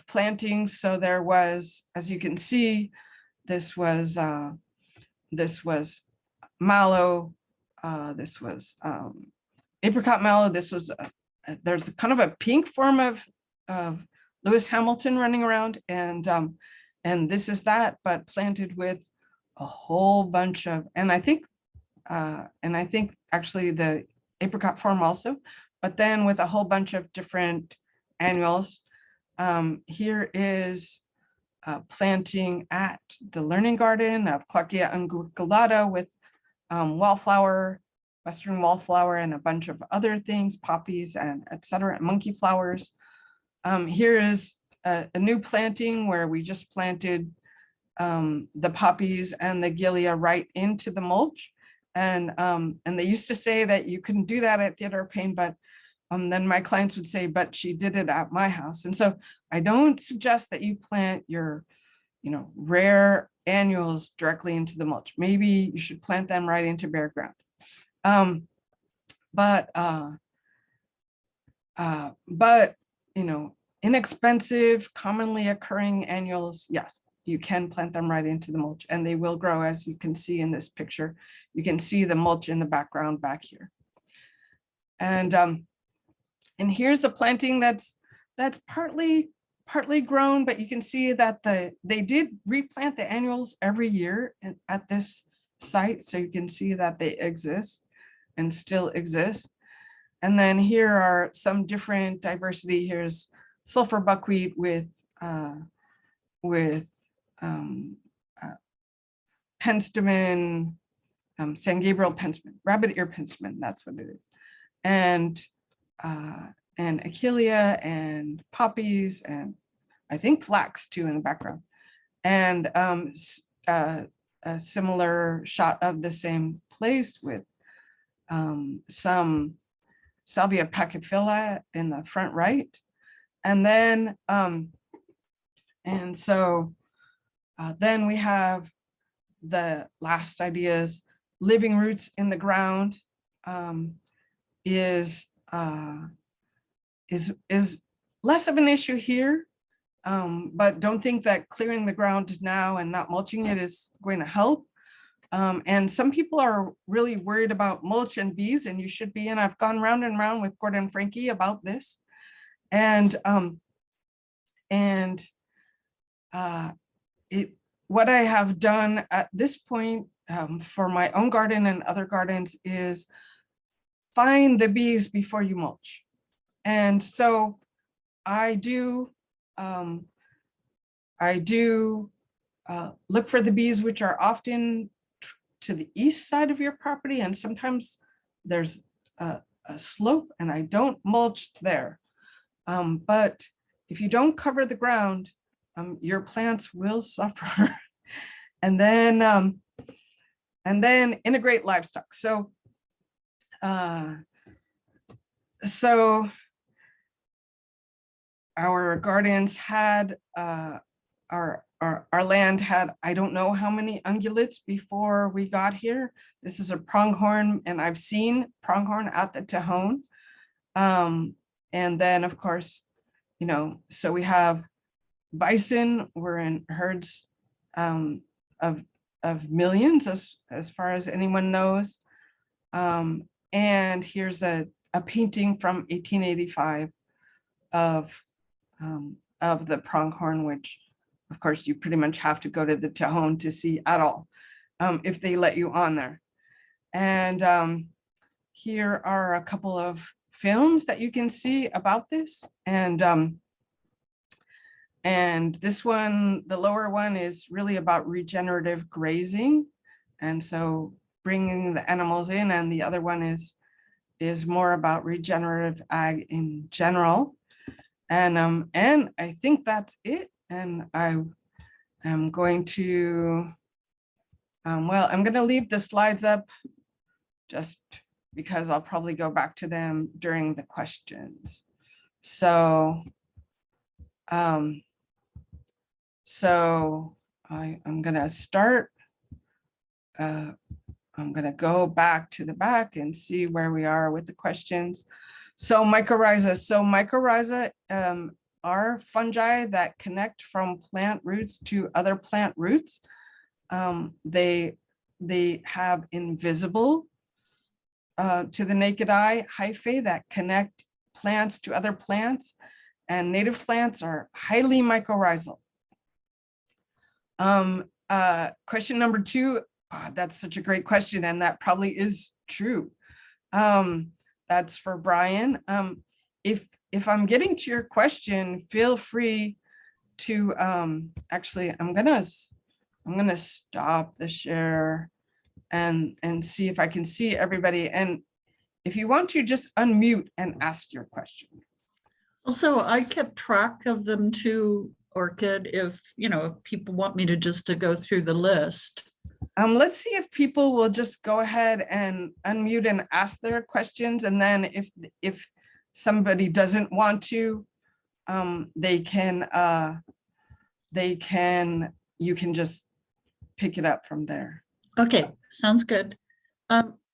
plantings. So there was, as you can see, this was mallow, this was apricot mallow, this was there's kind of a pink form of Lewis Hamilton running around, and this is that, but planted with a whole bunch of, and I think actually the apricot form also, but then with a whole bunch of different annuals. Here is planting at the Learning Garden of Clarkia unguiculata with wildflower, Western wallflower, and a bunch of other things, poppies and etc., monkey flowers. Here is a new planting where we just planted the poppies and the gilia right into the mulch. And they used to say that you couldn't do that at Theodore Payne, but then my clients would say, but she did it at my house. And so I don't suggest that you plant your, rare annuals directly into the mulch. Maybe you should plant them right into bare ground. But inexpensive, commonly occurring annuals, yes, you can plant them right into the mulch and they will grow, as you can see in this picture. You can see the mulch in the background back here. And here's a planting that's partly grown, but you can see that they did replant the annuals every year at this site. So you can see that they exist and still exist. And then here are some different diversity. Here's sulfur buckwheat with penstemon, San Gabriel penstemon, rabbit ear penstemon, that's what it is. And achillea and poppies, and I think flax too in the background. And a similar shot of the same place with some Salvia pachyphylla in the front right. And then then we have the last ideas. Living roots in the ground is less of an issue here, but don't think that clearing the ground now and not mulching it is going to help. And some people are really worried about mulch and bees, and you should be. And I've gone round and round with Gordon Frankie about this. And what I have done at this point for my own garden and other gardens is find the bees before you mulch. And so I do look for the bees, which are often to the east side of your property, and sometimes there's a slope and I don't mulch there. But if you don't cover the ground, your plants will suffer. And then integrate livestock. So our gardens had our land had, I don't know how many ungulates before we got here. This is a pronghorn, and I've seen pronghorn at the Tejon. And then of course, so we have bison. We're in herds of millions as far as anyone knows. And here's a painting from 1885 of the pronghorn, which of course, you pretty much have to go to the Tejon to see at all, if they let you on there. And here are a couple of films that you can see about this. And this one, the lower one, is really about regenerative grazing. And so bringing the animals in, and the other one is more about regenerative ag in general. And I think that's it. And I am going to, well, I'm going to leave the slides up just because I'll probably go back to them during the questions. So, I'm going to start. I'm going to go back to the back and see where we are with the questions. So mycorrhiza are fungi that connect from plant roots to other plant roots. They have invisible to the naked eye hyphae that connect plants to other plants, and native plants are highly mycorrhizal. Question number 2, that's such a great question, and that probably is true. That's for Brian. If I'm getting to your question, feel free to actually, I'm gonna stop the share and see if I can see everybody. And if you want to, just unmute and ask your question. Also, I kept track of them too, Orchid, if people want me to just to go through the list. Let's see if people will just go ahead and unmute and ask their questions. And then if somebody doesn't want to, you can just pick it up from there. Okay, sounds good.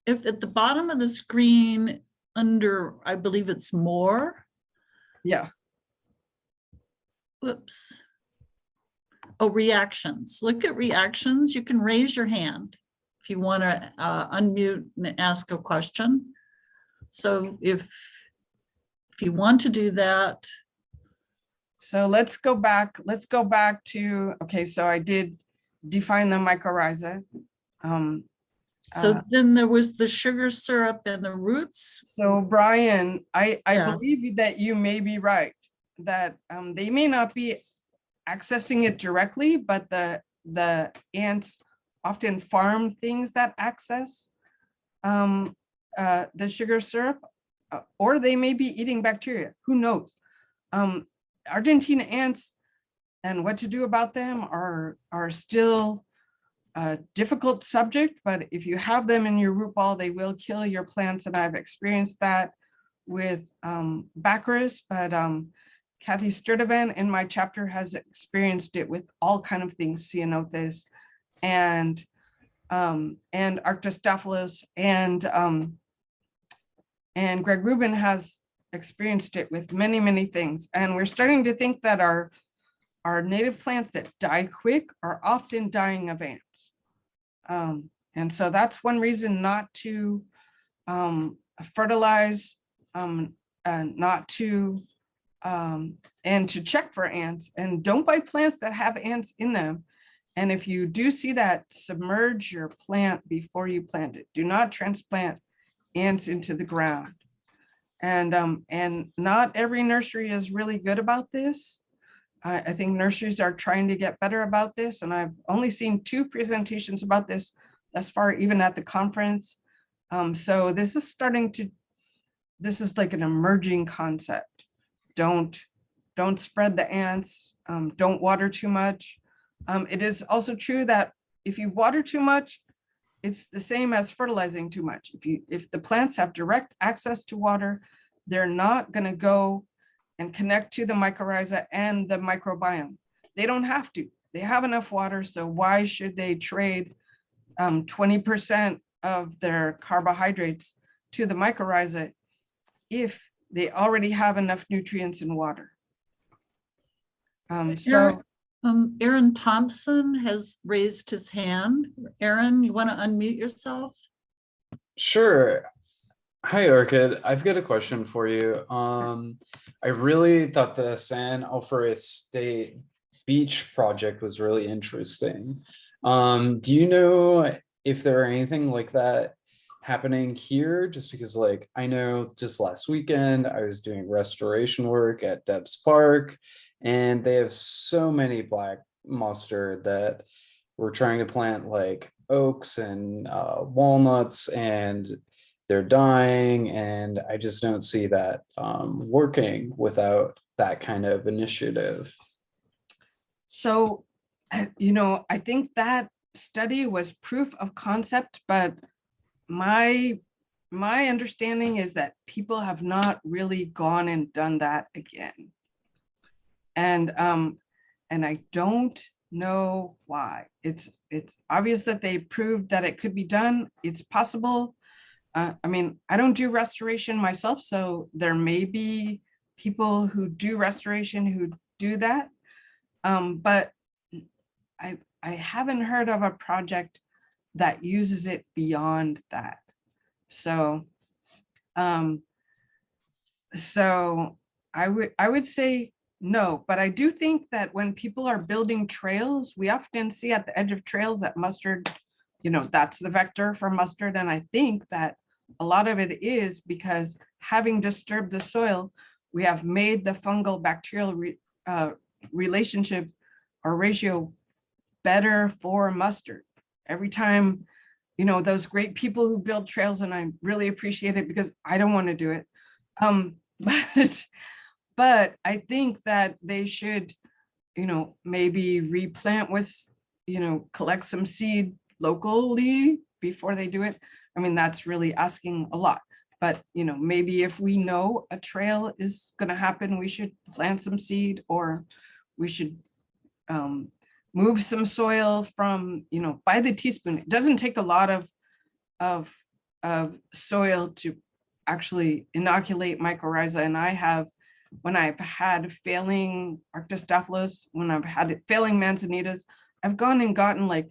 If at the bottom of the screen under, I believe it's more. Yeah. Whoops. Oh, reactions. Look at reactions. You can raise your hand if you want to unmute and ask a question. So if you want to do that. So let's go back to, okay, so I did define the mycorrhiza. So then there was the sugar syrup and the roots. So Brian, I believe that you may be right, that they may not be accessing it directly, but the ants often farm things that access the sugar syrup, or they may be eating bacteria. Who knows? Argentina ants and what to do about them are still a difficult subject, but if you have them in your root ball, they will kill your plants. And I've experienced that with Baccharis, but Kathy Sturtevant in my chapter has experienced it with all kind of things, Ceanothus and Arctostaphylos, and Greg Rubin has experienced it with many things. And we're starting to think that our native plants that die quick are often dying of ants. And so that's one reason not to fertilize, and to check for ants, and don't buy plants that have ants in them. And if you do see that, submerge your plant before you plant it. Do not transplant ants into the ground. And not every nursery is really good about this. I think nurseries are trying to get better about this, and I've only seen 2 presentations about this thus far, even at the conference. So this is like an emerging concept. Don't spread the ants, don't water too much. It is also true that if you water too much, it's the same as fertilizing too much. If the plants have direct access to water, they're not going to go and connect to the mycorrhiza and the microbiome. They don't have to. They have enough water, so why should they trade 20% of their carbohydrates to the mycorrhiza if they already have enough nutrients in water? Aaron Thompson has raised his hand. Aaron, you want to unmute yourself? Sure. Hi, Orchid. I've got a question for you. I really thought the San Alfaro state beach project was really interesting. Do you know if there are anything like that happening here? Just because like I know just last weekend I was doing restoration work at Debs Park, and they have so many black mustard that we're trying to plant like oaks and walnuts, and they're dying, and I just don't see that working without that kind of initiative. So, I think that study was proof of concept, but my understanding is that people have not really gone and done that again. And I don't know why. It's obvious that they proved that it could be done. It's possible. I mean, I don't do restoration myself, so there may be people who do restoration who do that. But I haven't heard of a project that uses it beyond that. So, I would say no, but I do think that when people are building trails, we often see at the edge of trails that mustard, that's the vector for mustard. And I think that a lot of it is because having disturbed the soil, we have made the fungal bacterial relationship or ratio better for mustard. Every time, those great people who build trails, and I really appreciate it because I don't want to do it. But I think that they should, maybe replant with, collect some seed locally before they do it. I mean, that's really asking a lot. But, maybe if we know a trail is going to happen, we should plant some seed, or we should move some soil from, by the teaspoon. It doesn't take a lot of soil to actually inoculate mycorrhiza. And I have, when I've had failing Arctostaphylos, when I've had failing manzanitas, I've gone and gotten like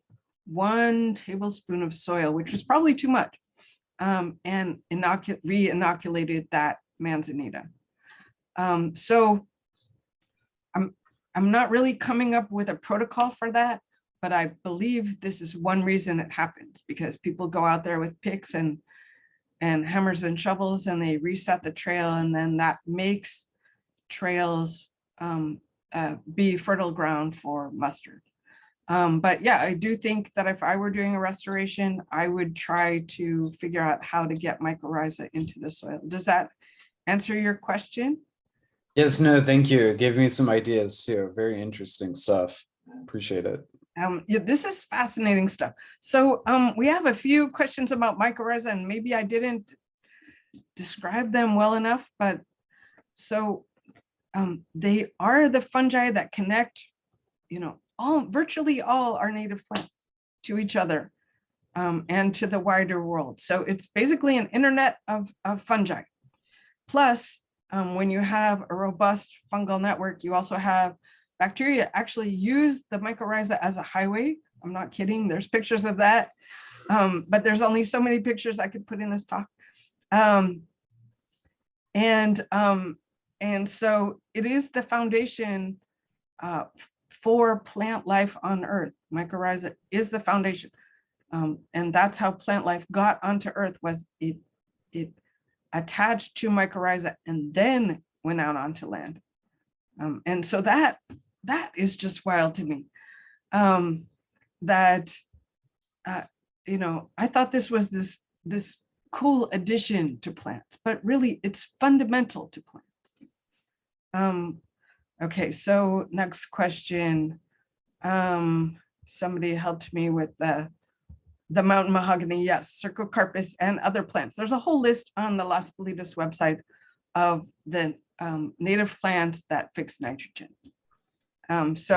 1 tablespoon of soil, which was probably too much, and re-inoculated that manzanita. So I'm not really coming up with a protocol for that, but I believe this is one reason it happens, because people go out there with picks and hammers and shovels, and they reset the trail, and then that makes trails be fertile ground for mustard. But yeah, I do think that if I were doing a restoration, I would try to figure out how to get mycorrhiza into the soil. Does that answer your question? Yes, no, thank you. It gave me some ideas too. Very interesting stuff. Appreciate it. Yeah, this is fascinating stuff. So we have a few questions about mycorrhiza, and maybe I didn't describe them well enough, but so they are the fungi that connect, virtually all our native plants to each other and to the wider world. So it's basically an internet of fungi. Plus, when you have a robust fungal network, you also have bacteria actually use the mycorrhiza as a highway. I'm not kidding. There's pictures of that. But there's only so many pictures I could put in this talk. And so it is the foundation for plant life on Earth. Mycorrhiza is the foundation. And that's how plant life got onto Earth, was it attached to mycorrhiza and then went out onto land. And so that is just wild to me. I thought this was this cool addition to plants, but really it's fundamental to plants. Okay, so next question. Somebody helped me with the mountain mahogany, yes, Cercocarpus and other plants. There's a whole list on the Las Palidas website of the native plants that fix nitrogen. Let's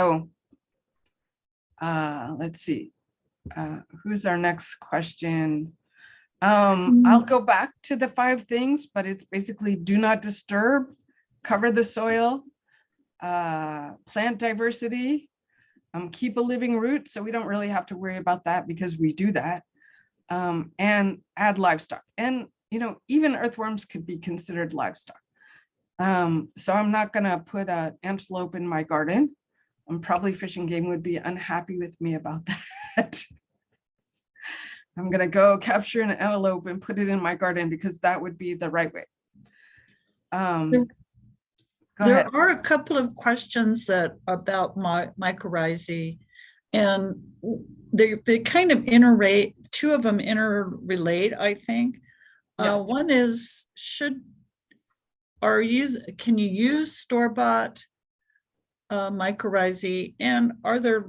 see, who's our next question? I'll go back to the 5 things, but it's basically do not disturb, cover the soil, plant diversity, keep a living root, so we don't really have to worry about that because we do that, and add livestock. And even earthworms could be considered livestock. So I'm not going to put an antelope in my garden. and probably Fish and Game would be unhappy with me about that. I'm gonna go capture an antelope and put it in my garden because that would be the right way. Go There ahead. are a couple of questions that about mycorrhizae, and they kind of interrelate. Two of them interrelate, I think. Yeah. One is, can you use store-bought mycorrhizae, and are there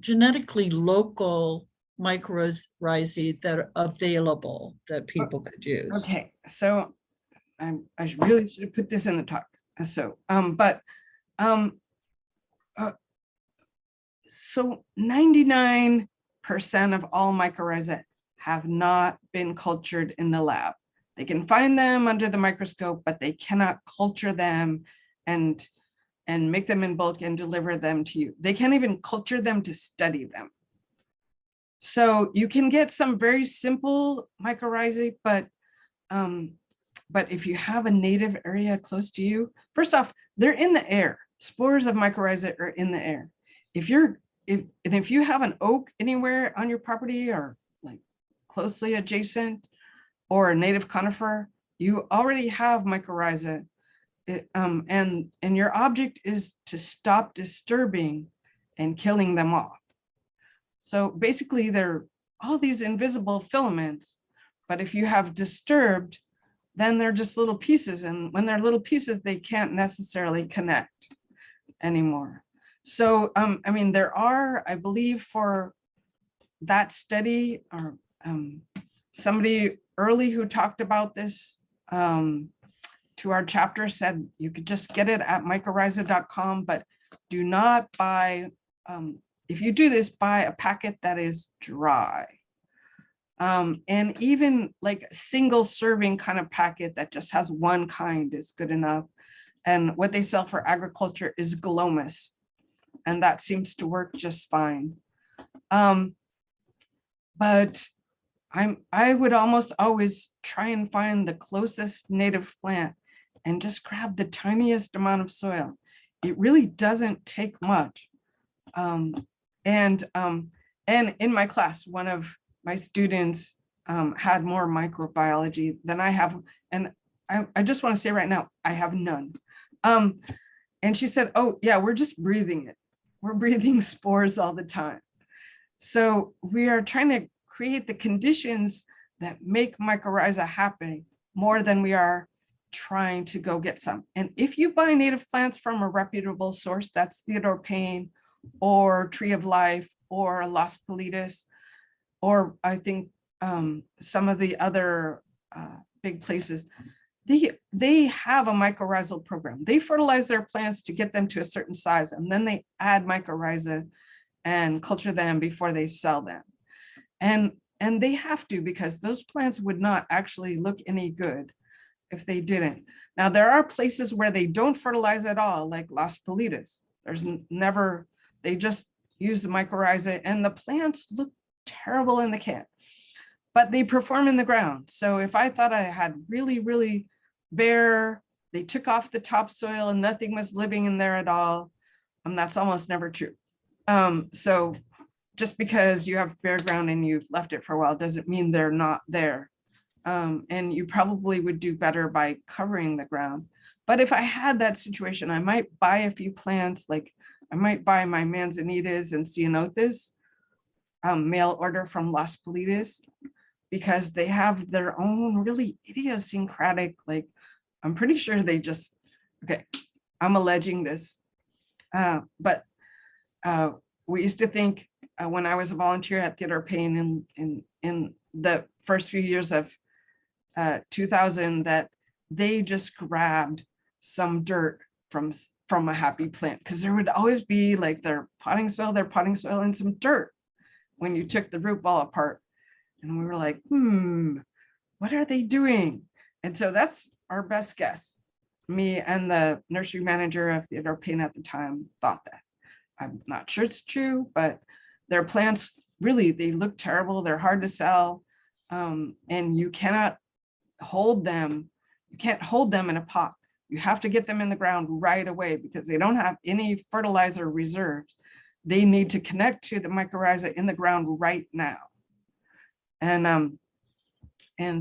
genetically local mycorrhizae that are available that people could use? Okay, so I really should have put this in the talk. So, so 99% of all mycorrhizae have not been cultured in the lab. They can find them under the microscope, but they cannot culture them and make them in bulk and deliver them to you. They can't even culture them to study them. So you can get some very simple mycorrhizae, but if you have a native area close to you, first off, they're in the air. Spores of mycorrhizae are in the air. If you have an oak anywhere on your property or like closely adjacent, or a native conifer, you already have mycorrhizae. And your object is to stop disturbing and killing them off. So basically they're all these invisible filaments, but if you have disturbed, then they're just little pieces. And when they're little pieces, they can't necessarily connect anymore. So, I mean, there are, I believe for that study, or somebody early who talked about this to our chapter said you could just get it at mycorrhiza.com, but do not buy, if you do this, buy a packet that is dry. And even like a single serving kind of packet that just has one kind is good enough. And what they sell for agriculture is glomus, and that seems to work just fine. But I would almost always try and find the closest native plant and just grab the tiniest amount of soil. It really doesn't take much. And in my class, one of my students had more microbiology than I have. And I just want to say right now, I have none. And she said, oh yeah, we're just breathing it. We're breathing spores all the time. So we are trying to create the conditions that make mycorrhiza happen more than we are trying to go get some. And if you buy native plants from a reputable source, that's Theodore Payne or Tree of Life or Las Palidas, or I think some of the other big places, they have a mycorrhizal program. They fertilize their plants to get them to a certain size, and then they add mycorrhiza and culture them before they sell them. And they have to, because those plants would not actually look any good if they didn't. Now, there are places where they don't fertilize at all, like Las Palidas. There's never, they just use the mycorrhiza, and the plants look terrible in the can, but they perform in the ground. So if I thought I had really, really bare, they took off the topsoil and nothing was living in there at all, that's almost never true. So just because you have bare ground and you've left it for a while doesn't mean they're not there. And you probably would do better by covering the ground. But if I had that situation, I might buy a few plants, like I might buy my manzanitas and ceanothus, mail order from Las Palidas, because they have their own really idiosyncratic, like, I'm pretty sure they just, okay, I'm alleging this, but we used to think when I was a volunteer at Theodore Payne in the first few years of 2000 that they just grabbed some dirt from a happy plant, because there would always be like their potting soil and some dirt when you took the root ball apart. And we were like, what are they doing? And so that's our best guess. Me and the nursery manager of Theodore Payne at the time thought that. I'm not sure it's true, but their plants really, they look terrible. They're hard to sell. And you cannot hold them. You can't hold them in a pot. You have to get them in the ground right away because they don't have any fertilizer reserves. They need to connect to the mycorrhiza in the ground right now. And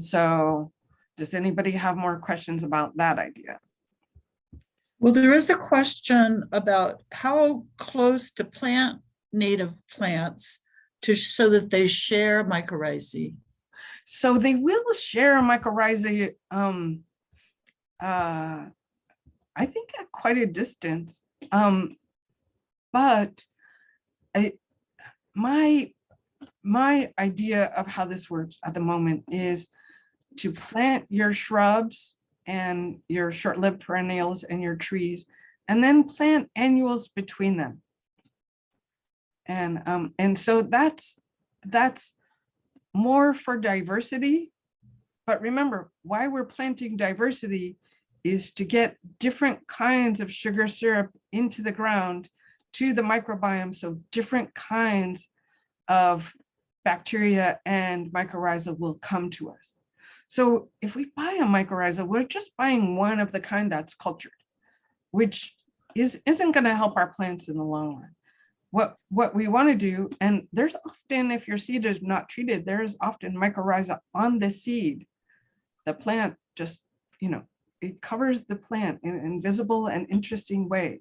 so does anybody have more questions about that idea? Well, there is a question about how close to plant native plants so that they share mycorrhizae. So they will share mycorrhizae, I think at quite a distance. But my idea of how this works at the moment is to plant your shrubs and your short-lived perennials and your trees, and then plant annuals between them. And so that's more for diversity. But remember, why we're planting diversity is to get different kinds of sugar syrup into the ground to the microbiome, so different kinds of bacteria and mycorrhiza will come to us. So if we buy a mycorrhiza, we're just buying one of the kind that's cultured, which isn't going to help our plants in the long run. What we want to do, and there's often, if your seed is not treated, there's often mycorrhiza on the seed. The plant just, it covers the plant in an invisible and interesting way.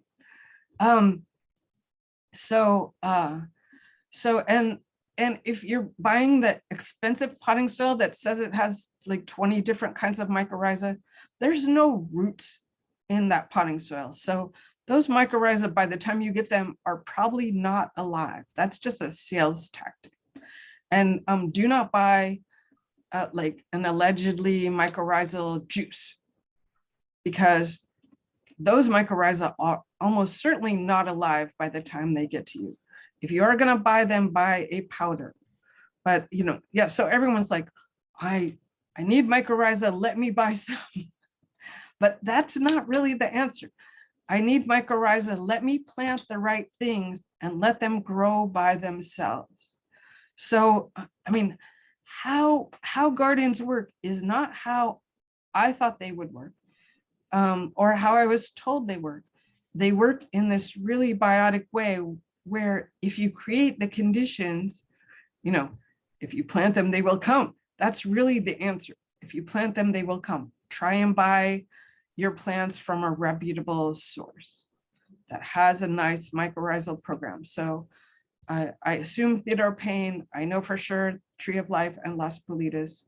And if you're buying the expensive potting soil that says it has like 20 different kinds of mycorrhiza, there's no roots in that potting soil. So those mycorrhiza, by the time you get them, are probably not alive. That's just a sales tactic. And do not buy like an allegedly mycorrhizal juice, because those mycorrhiza are almost certainly not alive by the time they get to you. If you are going to buy them, buy a powder. But, yeah, so everyone's like, I need mycorrhiza, let me buy some. But that's not really the answer. I need mycorrhiza, let me plant the right things and let them grow by themselves. So, I mean, how gardens work is not how I thought they would work, or how I was told they work. They work in this really biotic way where if you create the conditions, if you plant them, they will come. That's really the answer. If you plant them, they will come. Try and buy your plants from a reputable source that has a nice mycorrhizal program. So I assume Theodore Payne, I know for sure Tree of Life and Las Palidas.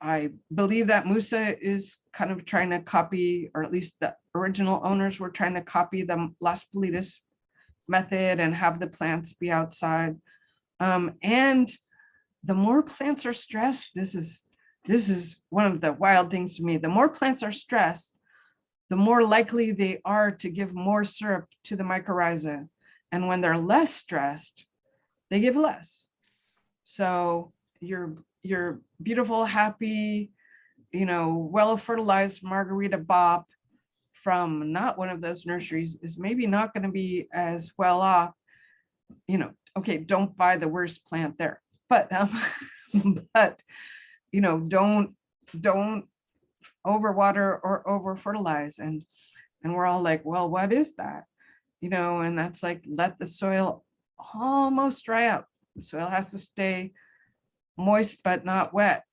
I believe that Musa is kind of trying to copy, or at least the original owners were trying to copy the Las Palidas method and have the plants be outside. And the more plants are stressed, this is one of the wild things to me. The more plants are stressed, the more likely they are to give more syrup to the mycorrhiza. And when they're less stressed, they give less. So your beautiful, happy, well-fertilized margarita bop from not one of those nurseries is maybe not going to be as well off. Okay, don't buy the worst plant there, but don't overwater or over fertilize. And we're all like, well, what is that? And that's like, let the soil almost dry out. The soil has to stay moist but not wet.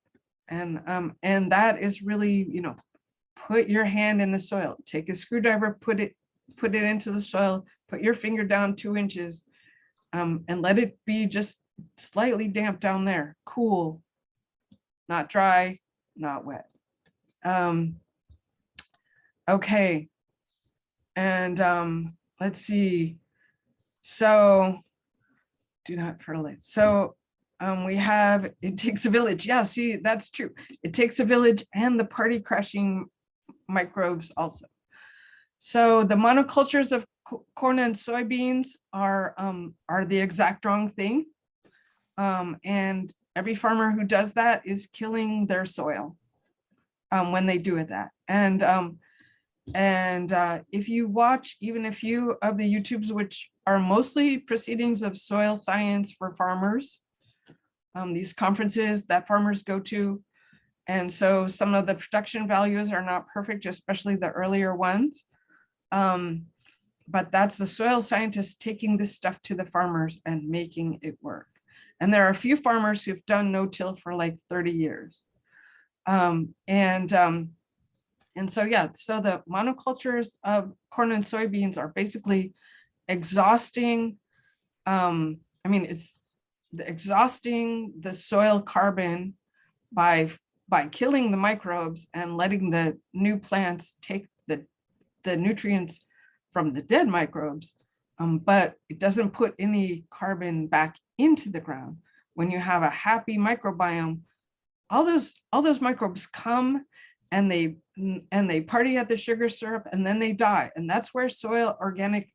And that is really, put your hand in the soil, take a screwdriver, put it into the soil, put your finger down 2 inches, and let it be just slightly damp down there, cool, not dry, not wet. Okay. And let's see. So do not fertilize. So we have, it takes a village. Yeah, see, that's true. It takes a village and the party crashing microbes also. So the monocultures of corn and soybeans are the exact wrong thing. And every farmer who does that is killing their soil when they do that. And if you watch even a few of the YouTubes, which are mostly proceedings of soil science for farmers, these conferences that farmers go to, And so some of the production values are not perfect, especially the earlier ones. But that's the soil scientists taking this stuff to the farmers and making it work. And there are a few farmers who've done no-till for like 30 years. And so, yeah, so the monocultures of corn and soybeans are basically exhausting. It's exhausting the soil carbon by killing the microbes and letting the new plants take the nutrients from the dead microbes, but it doesn't put any carbon back into the ground. When you have a happy microbiome, all those microbes come and they party at the sugar syrup and then they die. And that's where soil organic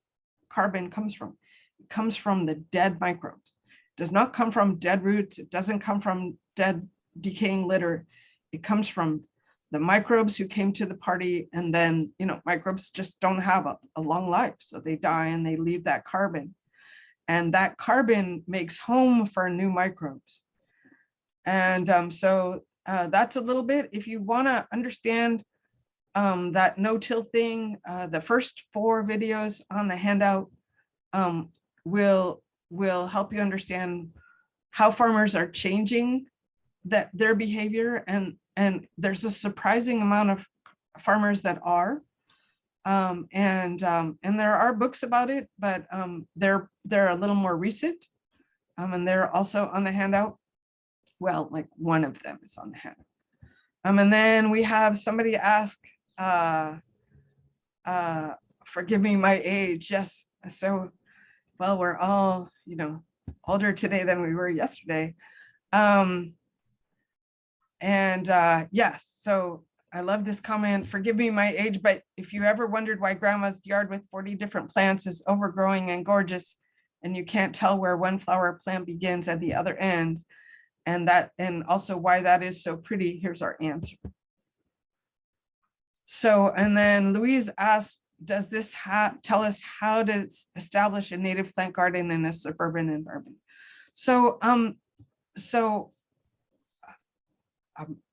carbon comes from. It comes from the dead microbes. It does not come from dead roots. It doesn't come from dead decaying litter. It comes from the microbes who came to the party, and then, microbes just don't have a long life. So they die and they leave that carbon. And that carbon makes home for new microbes. And so that's a little bit. If you want to understand that no-till thing, the first 4 videos on the handout will help you understand how farmers are changing their behavior. And there's a surprising amount of farmers that are. And there are books about it, but they're a little more recent. And they're also on the handout. Well, like one of them is on the handout. And then we have somebody ask, forgive me my age. Yes. So, well, we're all, older today than we were yesterday. Yes, so I love this comment. Forgive me my age, but if you ever wondered why grandma's yard with 40 different plants is overgrowing and gorgeous, and you can't tell where one flower plant begins at the other ends, and also why that is so pretty, here's our answer. So, and then Louise asked, does this tell us how to establish a native plant garden in a suburban environment? So,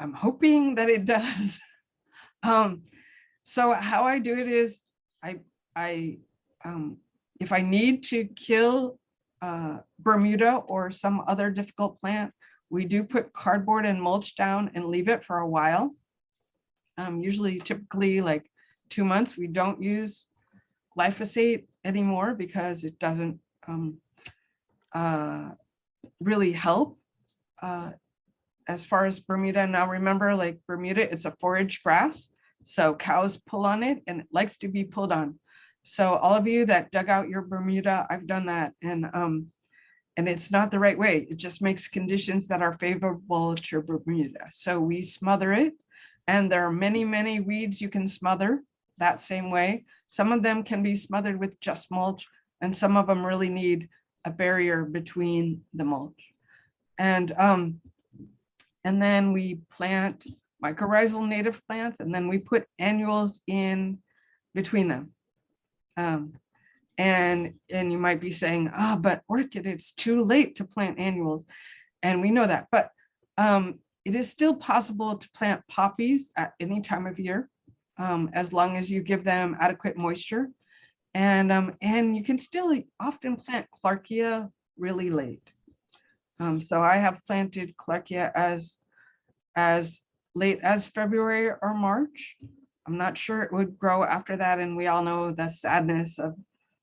I'm hoping that it does. So how I do it is if I need to kill Bermuda or some other difficult plant, we do put cardboard and mulch down and leave it for a while. Typically like 2 months. We don't use glyphosate anymore because it doesn't really help as far as Bermuda. Now remember, like Bermuda, it's a forage grass. So cows pull on it and it likes to be pulled on. So all of you that dug out your Bermuda, I've done that. And it's not the right way. It just makes conditions that are favorable to your Bermuda. So we smother it. And there are many, many weeds you can smother that same way. Some of them can be smothered with just mulch, and some of them really need a barrier between the mulch. And then we plant mycorrhizal native plants, and then we put annuals in between them. And you might be saying, but orchid, it's too late to plant annuals. And we know that, but it is still possible to plant poppies at any time of year, as long as you give them adequate moisture. And you can still often plant Clarkia really late. So I have planted Clarkia as late as February or March. I'm not sure it would grow after that. And we all know the sadness of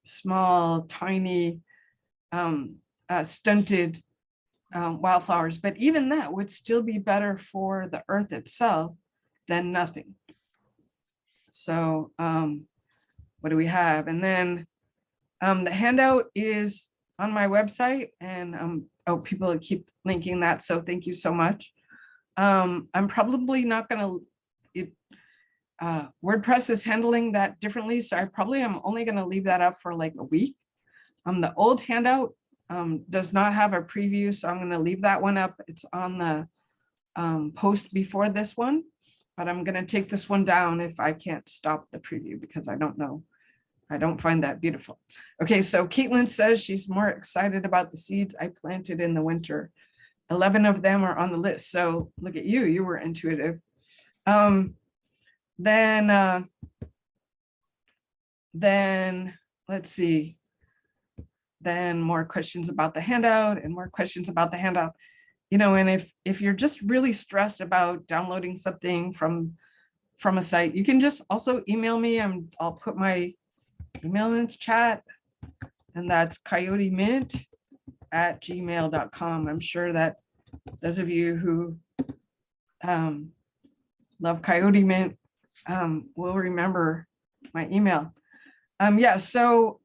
small, tiny, stunted wildflowers. But even that would still be better for the earth itself than nothing. So what do we have? And then the handout is on my website, and people keep linking that. So thank you so much. I'm probably not going to, WordPress is handling that differently. So I probably am only going to leave that up for like a week. The old handout does not have a preview. So I'm going to leave that one up. It's on the post before this one, but I'm going to take this one down if I can't stop the preview because I don't know. I don't find that beautiful. Okay, so Caitlin says she's more excited about the seeds I planted in the winter. 11 of them are on the list. So look at you, you were intuitive. Then let's see. Then more questions about the handout and more questions about the handout. You know, and if you're just really stressed about downloading something from a site, you can just also email me. I'll put my email in the chat, and that's coyotemint@gmail.com. I'm sure that those of you who love Coyote Mint will remember my email. Yeah, so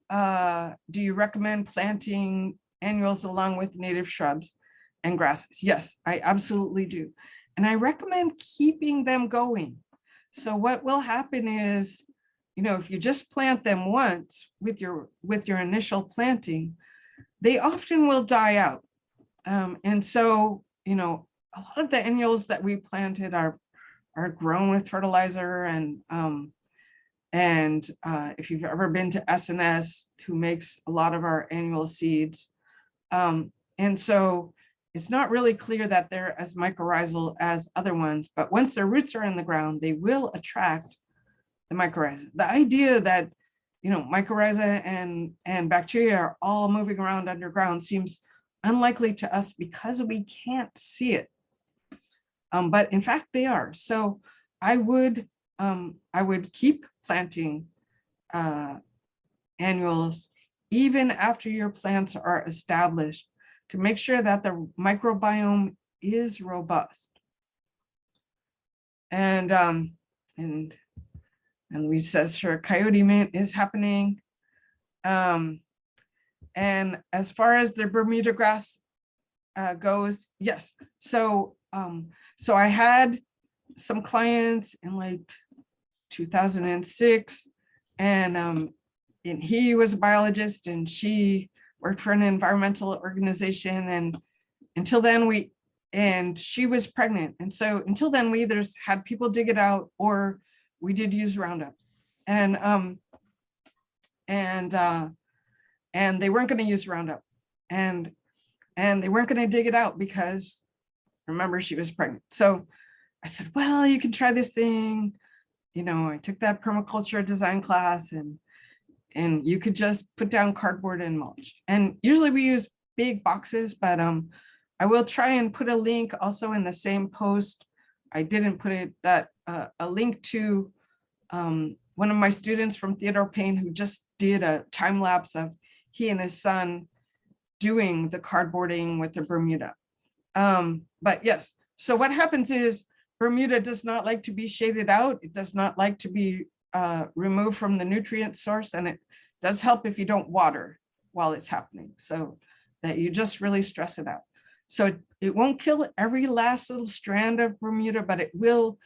do you recommend planting annuals along with native shrubs and grasses? Yes, I absolutely do. And I recommend keeping them going. So what will happen is, you know, if you just plant them once with your initial planting, they often will die out. And so, you know, a lot of the annuals that we planted are grown with fertilizer, and if you've ever been to SNS, who makes a lot of our annual seeds. And so it's not really clear that they're as mycorrhizal as other ones, but once their roots are in the ground, they will attract the mycorrhizae. The idea that, you know, mycorrhizae and bacteria are all moving around underground seems unlikely to us because we can't see it. But in fact, they are. So I would keep planting annuals even after your plants are established to make sure that the microbiome is robust. And Louise says her Coyote Mint is happening. And as far as the Bermuda grass goes, yes. So so I had some clients in like 2006, and he was a biologist and she worked for an environmental organization, and until then she was pregnant, and so until then we either had people dig it out or we did use Roundup, and they weren't going to use Roundup, and they weren't going to dig it out because, remember, she was pregnant. So I said, well, you can try this thing. You know, I took that permaculture design class, and you could just put down cardboard and mulch. And usually we use big boxes, but I will try and put a link also in the same post. I didn't put it, that a link to one of my students from Theodore Payne, who just did a time lapse of he and his son doing the cardboarding with the Bermuda. But yes, so what happens is Bermuda does not like to be shaded out. It does not like to be removed from the nutrient source, and it does help if you don't water while it's happening, so that you just really stress it out. So it won't kill every last little strand of Bermuda, but it will.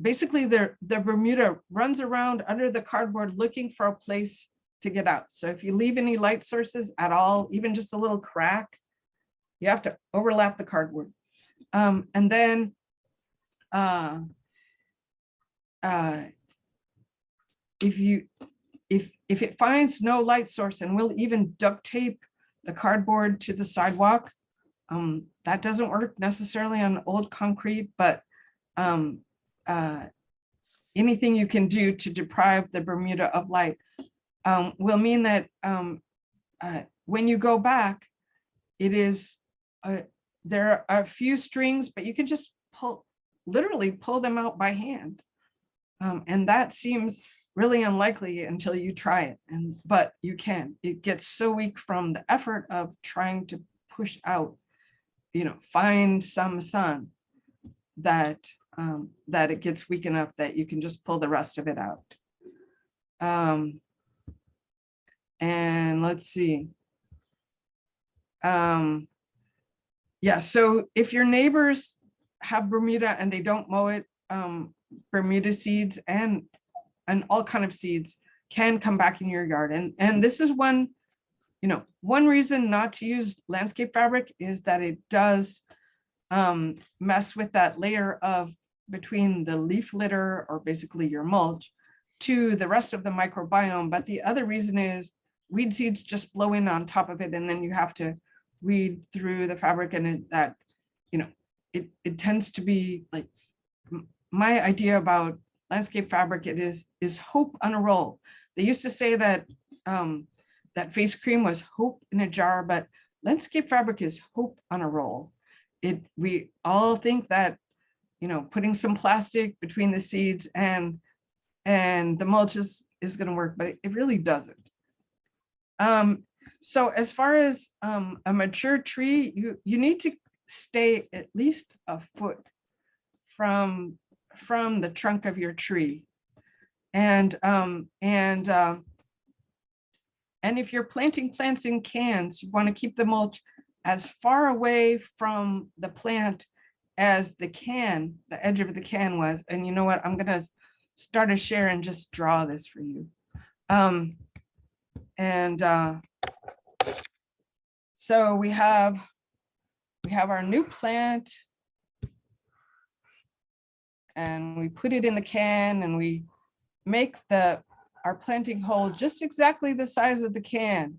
Basically, the Bermuda runs around under the cardboard looking for a place to get out. So if you leave any light sources at all, even just a little crack, you have to overlap the cardboard. And then if it finds no light source, and we'll even duct tape the cardboard to the sidewalk, that doesn't work necessarily on old concrete, but anything you can do to deprive the Bermuda of light will mean that when you go back, it is there are a few strings, but you can just literally pull them out by hand, and that seems really unlikely until you try it. But you can. It gets so weak from the effort of trying to push out, you know, find some sun, that that it gets weak enough that you can just pull the rest of it out. And let's see. Yeah, so if your neighbors have Bermuda and they don't mow it, Bermuda seeds and all kind of seeds can come back in your yard. And this is one, you know, one reason not to use landscape fabric is that it does mess with that layer of between the leaf litter, or basically your mulch, to the rest of the microbiome. But the other reason is weed seeds just blow in on top of it, and then you have to weed through the fabric, and that you know, it tends to be like my idea about landscape fabric, it is hope on a roll. They used to say that that face cream was hope in a jar, but landscape fabric is hope on a roll. We all think that, you know, putting some plastic between the seeds and the mulch is going to work, but it really doesn't. So as far as a mature tree, you need to stay at least a foot from the trunk of your tree. And if you're planting plants in cans, you want to keep the mulch as far away from the plant as the edge of the can was. And you know what? I'm going to start a share and just draw this for you. So we have our new plant, and we put it in the can, and we make our planting hole just exactly the size of the can,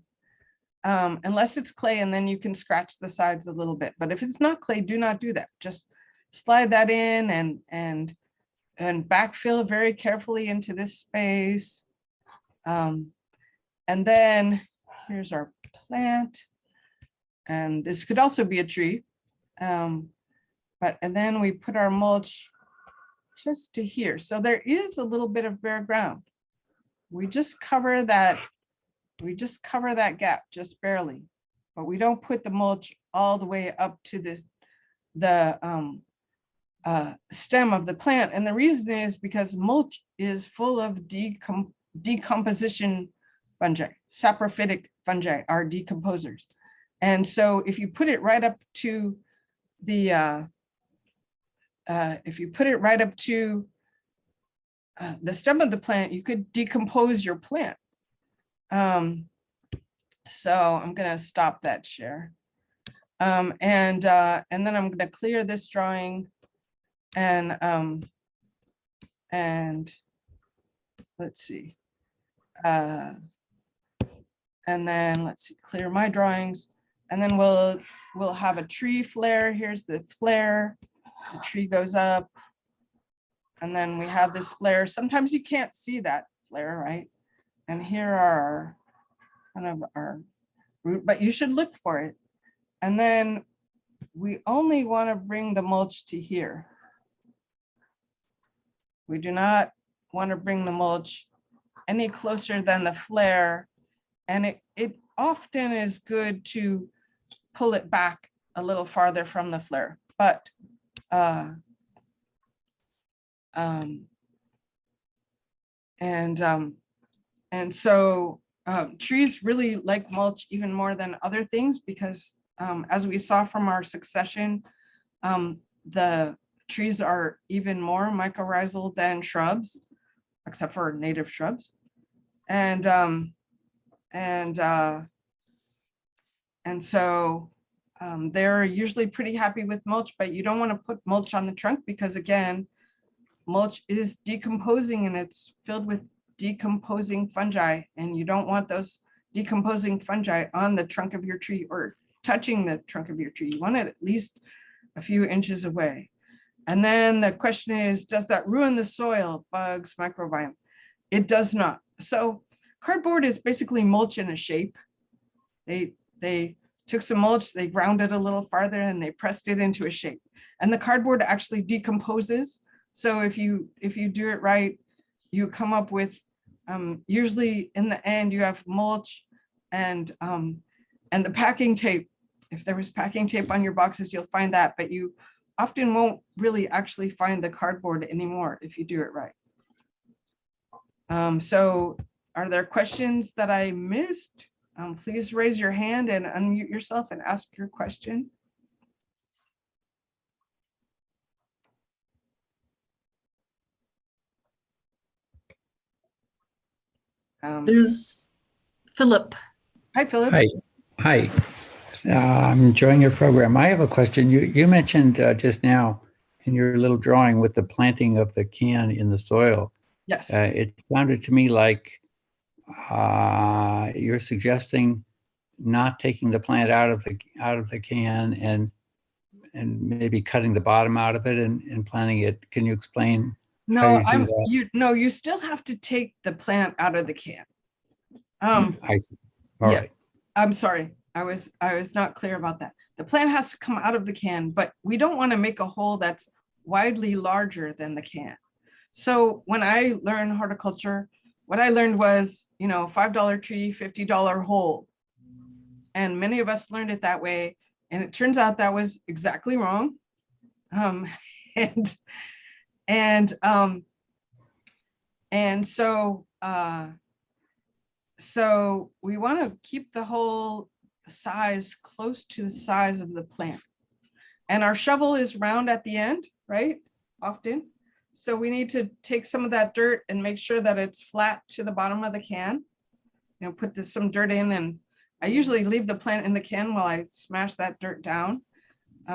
unless it's clay, and then you can scratch the sides a little bit. But if it's not clay, do not do that. Just slide that in and backfill very carefully into this space. And then here's our plant, and this could also be a tree. And then we put our mulch just to here. So there is a little bit of bare ground. We just cover that gap just barely, but we don't put the mulch all the way up to the stem of the plant. And the reason is because mulch is full of decomposition fungi. Saprophytic fungi are decomposers. And so if you put it right up to the stem of the plant, you could decompose your plant. So I'm going to stop that share. And then I'm going to clear this drawing, and let's see. And then let's see, clear my drawings, and then we'll have a tree flare. Here's the flare. The tree goes up, and then we have this flare. Sometimes you can't see that flare, right? And here are kind of our root, but you should look for it. And then we only want to bring the mulch to here. We do not want to bring the mulch any closer than the flare. And it often is good to pull it back a little farther from the flare. But so trees really like mulch even more than other things, because as we saw from our succession, the trees are even more mycorrhizal than shrubs, except for native shrubs. And so they're usually pretty happy with mulch, but you don't want to put mulch on the trunk, because again, mulch is decomposing and it's filled with decomposing fungi, and you don't want those decomposing fungi on the trunk of your tree or touching the trunk of your tree. You want it at least a few inches away. And then the question is, does that ruin the soil, bugs, microbiome? It does not. So cardboard is basically mulch in a shape. They took some mulch, they ground it a little farther, and they pressed it into a shape. And the cardboard actually decomposes. So if you do it right, you come up with, usually in the end, you have mulch and the packing tape. If there was packing tape on your boxes, you'll find that, but you often won't really actually find the cardboard anymore if you do it right. So are there questions that I missed? Please raise your hand and unmute yourself and ask your question. There's Philip. Hi, Philip. Hi. I'm enjoying your program. I have a question. You mentioned just now in your little drawing with the planting of the can in the soil. Yes. It sounded to me like you're suggesting not taking the plant out of the can and maybe cutting the bottom out of it and planting it. Can you explain? No, you do that? you still have to take the plant out of the can. I see. All yeah. right. I'm sorry. I was not clear about that. The plant has to come out of the can, but we don't want to make a hole that's widely larger than the can. So when I learned horticulture, what I learned was, you know, $5 tree, $50 hole. And many of us learned it that way. And it turns out that was exactly wrong. And so we want to keep the hole size close to the size of the plant. And our shovel is round at the end, right? Often. So we need to take some of that dirt and make sure that it's flat to the bottom of the can. You know, put some dirt in, and I usually leave the plant in the can while I smash that dirt down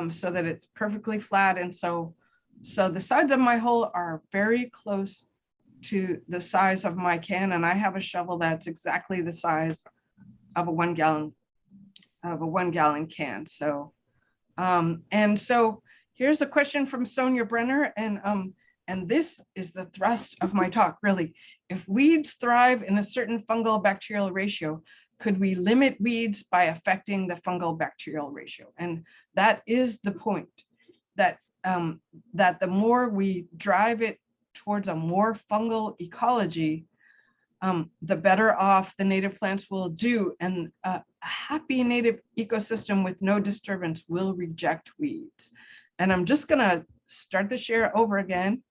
so that it's perfectly flat. And so the sides of my hole are very close to the size of my can, and I have a shovel that's exactly the size of a 1 gallon can. So and so here's a question from Sonia Brenner, and this is the thrust of my talk, really. If weeds thrive in a certain fungal bacterial ratio, could we limit weeds by affecting the fungal bacterial ratio? And that is the point, that that the more we drive it towards a more fungal ecology, the better off the native plants will do. And a happy native ecosystem with no disturbance will reject weeds. And I'm just gonna start the share over again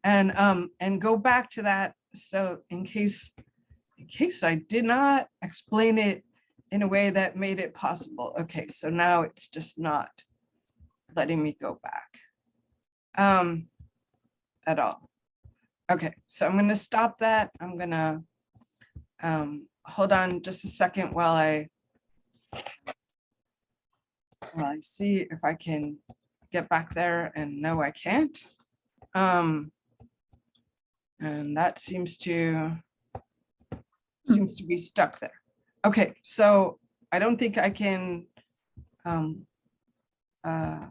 and go back to that. So in case I did not explain it in a way that made it possible. Okay, so now it's just not letting me go back at all. Okay, so I'm gonna stop that. I'm gonna hold on just a second while I see if I can get back there, and no, I can't. And that seems to be stuck there. Okay, so I don't think I can, I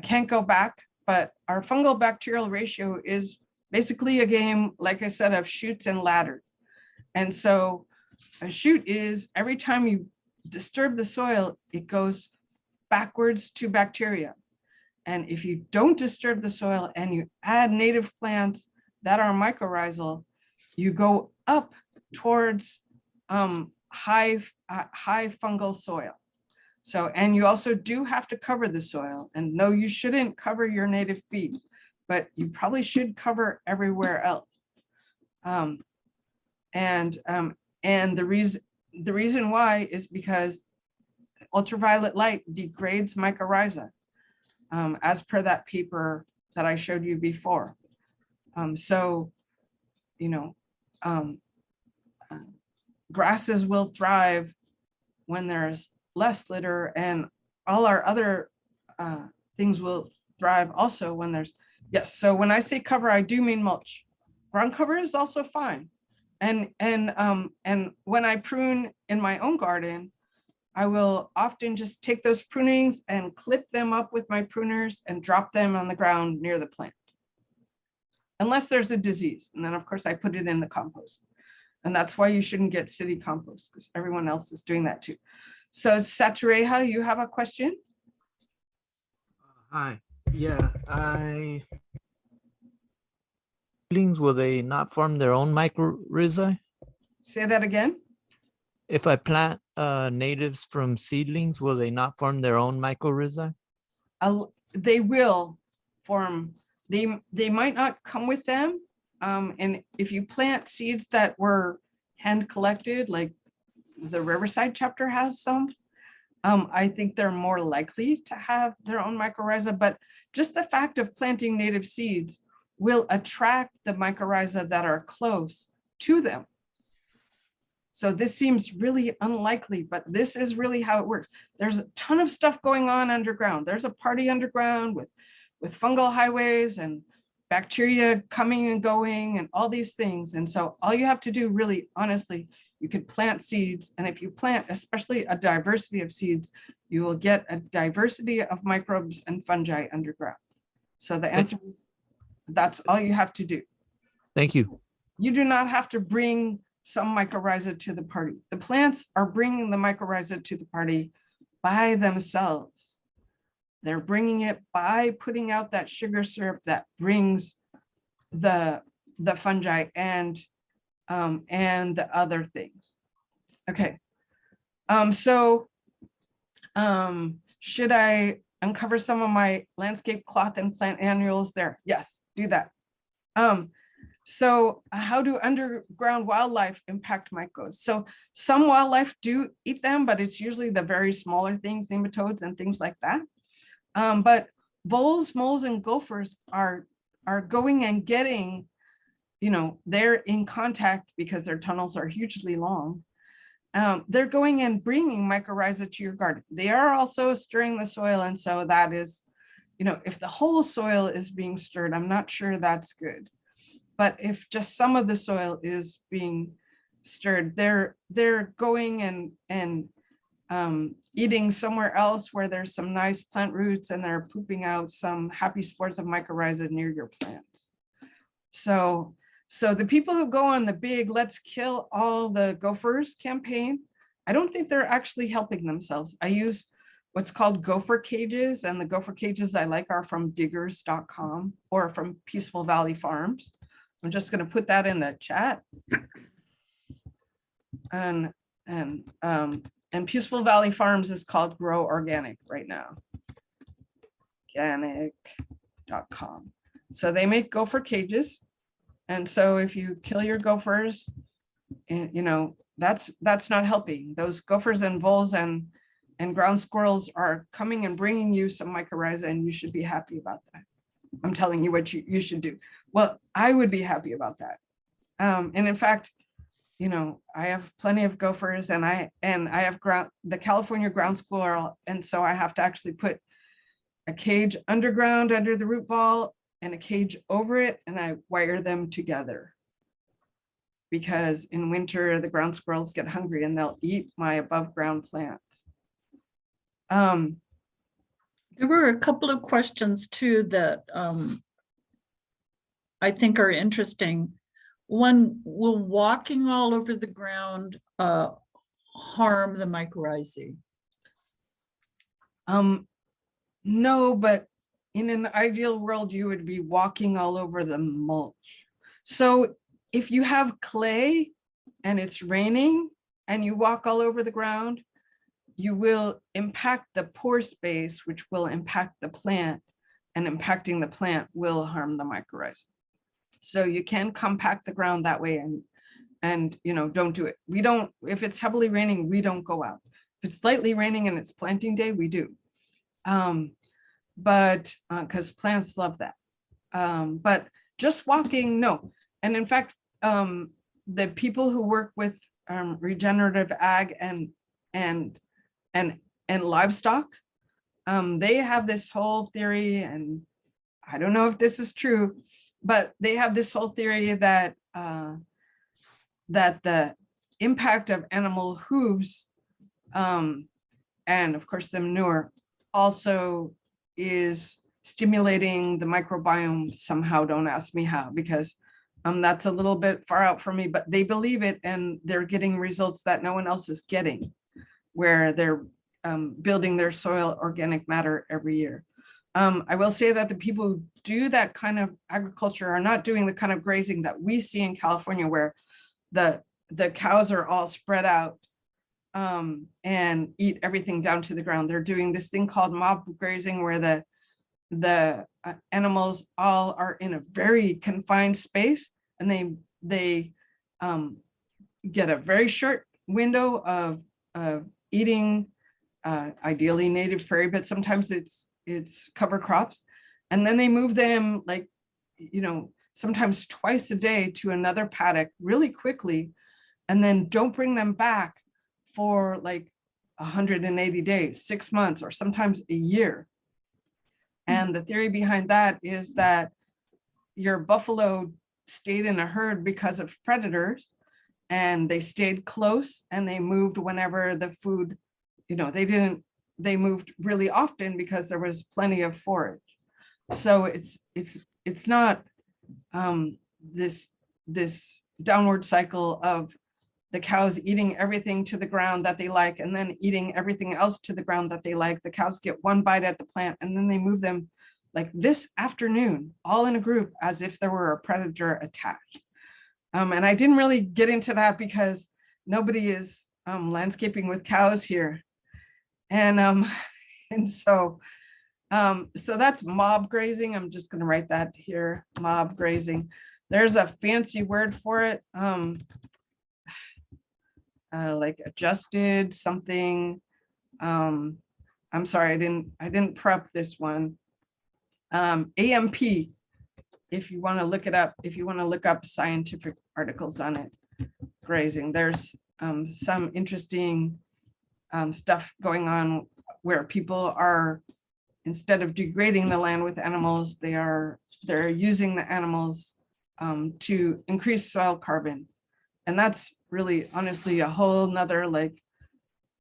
can't go back, but our fungal bacterial ratio is basically a game, like I said, of shoots and ladders. And so a shoot is every time you disturb the soil, it goes backwards to bacteria. And if you don't disturb the soil and you add native plants that are mycorrhizal, you go up towards high fungal soil. So, and you also do have to cover the soil. And no, you shouldn't cover your native beets, but you probably should cover everywhere else. And the reason why is because ultraviolet light degrades mycorrhiza, as per that paper that I showed you before. So, you know, grasses will thrive when there's less litter, and all our other things will thrive also when there's, yes. So when I say cover, I do mean mulch. Ground cover is also fine. And when I prune in my own garden, I will often just take those prunings and clip them up with my pruners and drop them on the ground near the plant. Unless there's a disease. And then of course I put it in the compost. And that's why you shouldn't get city compost, because everyone else is doing that too. So Satureha, you have a question? Hi, yeah, seedlings, will they not form their own mycorrhizae? Say that again. If I plant natives from seedlings, will they not form their own mycorrhizae? They will form, they might not come with them. And if you plant seeds that were hand collected, like the Riverside chapter has some, I think they're more likely to have their own mycorrhiza, but just the fact of planting native seeds will attract the mycorrhiza that are close to them. So this seems really unlikely, but this is really how it works. There's a ton of stuff going on underground. There's a party underground with fungal highways and bacteria coming and going and all these things. And so all you have to do, really, honestly, you could plant seeds. And if you plant, especially a diversity of seeds, you will get a diversity of microbes and fungi underground. So the answer is, that's all you have to do. Thank you. You do not have to bring some mycorrhiza to the party. The plants are bringing the mycorrhiza to the party by themselves. They're bringing it by putting out that sugar syrup that brings the fungi and the other things. Okay. Should I uncover some of my landscape cloth and plant annuals there? Yes, do that. So how do underground wildlife impact mycos? So some wildlife do eat them, but it's usually the very smaller things, nematodes and things like that. But voles, moles, and gophers are going and getting, they're in contact because their tunnels are hugely long. They're going and bringing mycorrhiza to your garden. They are also stirring the soil. And so that is, if the whole soil is being stirred, I'm not sure that's good. But if just some of the soil is being stirred, they're going and eating somewhere else where there's some nice plant roots, and they're pooping out some happy spores of mycorrhiza near your plants. So the people who go on the big "let's kill all the gophers" campaign, I don't think they're actually helping themselves. I use what's called gopher cages, and the gopher cages I like are from diggers.com or from Peaceful Valley Farms. I'm just going to put that in the chat. And Peaceful Valley Farms is called Grow Organic right now. Organic.com. So they make gopher cages. And so if you kill your gophers, that's not helping. Those gophers and voles and ground squirrels are coming and bringing you some mycorrhiza, and you should be happy about that. I'm telling you what you should do. Well, I would be happy about that. And in fact, I have plenty of gophers, and I have the California ground squirrel. And so I have to actually put a cage underground under the root ball and a cage over it, and I wire them together. Because in winter, the ground squirrels get hungry and they'll eat my above ground plants. There were a couple of questions too that I think are interesting. One, will walking all over the ground harm the mycorrhizae? No, but in an ideal world, you would be walking all over the mulch. So if you have clay and it's raining and you walk all over the ground, you will impact the pore space, which will impact the plant, and impacting the plant will harm the mycorrhiza. So you can compact the ground that way and don't do it. We don't, if it's heavily raining, we don't go out. If it's lightly raining and it's planting day, we do. But because plants love that. But just walking, no. And in fact, the people who work with regenerative ag and livestock, they have this whole theory, and I don't know if this is true, but they have this whole theory that that the impact of animal hooves, and of course the manure, also is stimulating the microbiome somehow. Don't ask me how, because that's a little bit far out for me, but they believe it, and they're getting results that no one else is getting, where they're building their soil organic matter every year. I will say that the people who do that kind of agriculture are not doing the kind of grazing that we see in California, where the cows are all spread out and eat everything down to the ground. They're doing this thing called mob grazing, where the animals all are in a very confined space, and they get a very short window of eating, ideally native prairie, but sometimes it's cover crops, and then they move them, like, sometimes twice a day to another paddock really quickly, and then don't bring them back for like 180 days, 6 months, or sometimes a year. And the theory behind that is that your buffalo stayed in a herd because of predators, and they stayed close, and they moved whenever the food, they didn't they moved really often because there was plenty of forage. So it's not this downward cycle of the cows eating everything to the ground that they like and then eating everything else to the ground that they like. The cows get one bite at the plant and then they move them like this afternoon, all in a group as if there were a predator attached. And I didn't really get into that because nobody is landscaping with cows here. And so that's mob grazing. I'm just gonna write that here, mob grazing. There's a fancy word for it. Like adjusted something. I'm sorry, I didn't prep this one. AMP, if you want to look it up, if you want to look up scientific articles on it, grazing. There's some interesting stuff going on where people are, instead of degrading the land with animals, they're using the animals to increase soil carbon. And that's really honestly a whole nother like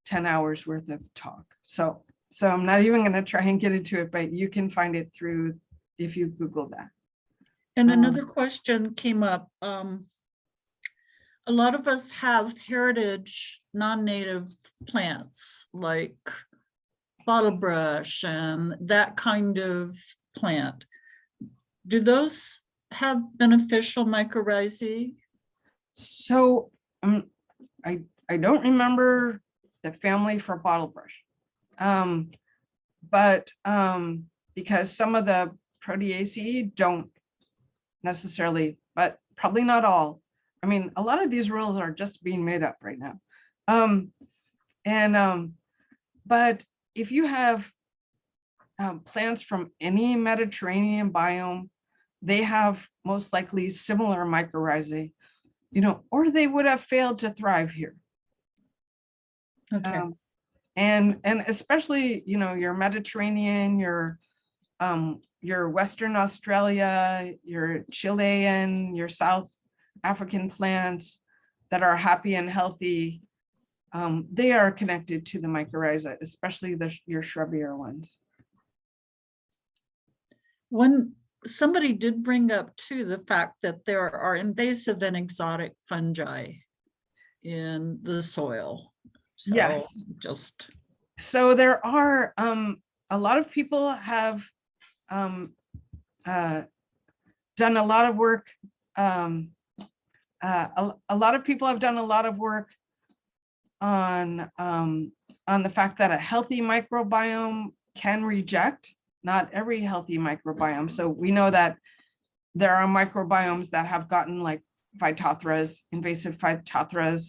10 hours worth of talk. So I'm not even going to try and get into it, but you can find it through if you Google that. And another question came up. A lot of us have heritage non-native plants like bottlebrush and that kind of plant. Do those have beneficial mycorrhizae? So I don't remember the family for bottlebrush, but because some of the Proteaceae don't necessarily, but probably not all. I mean, a lot of these rules are just being made up right now. But if you have plants from any Mediterranean biome, they have most likely similar mycorrhizae, or they would have failed to thrive here. Okay. And especially, your Mediterranean, your Western Australia, your Chilean, your South African plants that are happy and healthy, they are connected to the mycorrhiza, especially your shrubbier ones. Somebody did bring up too the fact that there are invasive and exotic fungi in the soil. So Yes. So there are a lot of people have done a lot of work. A lot of people have done a lot of work on the fact that a healthy microbiome can reject. Not every healthy microbiome. So we know that there are microbiomes that have gotten like phytophthora, invasive phytophthora,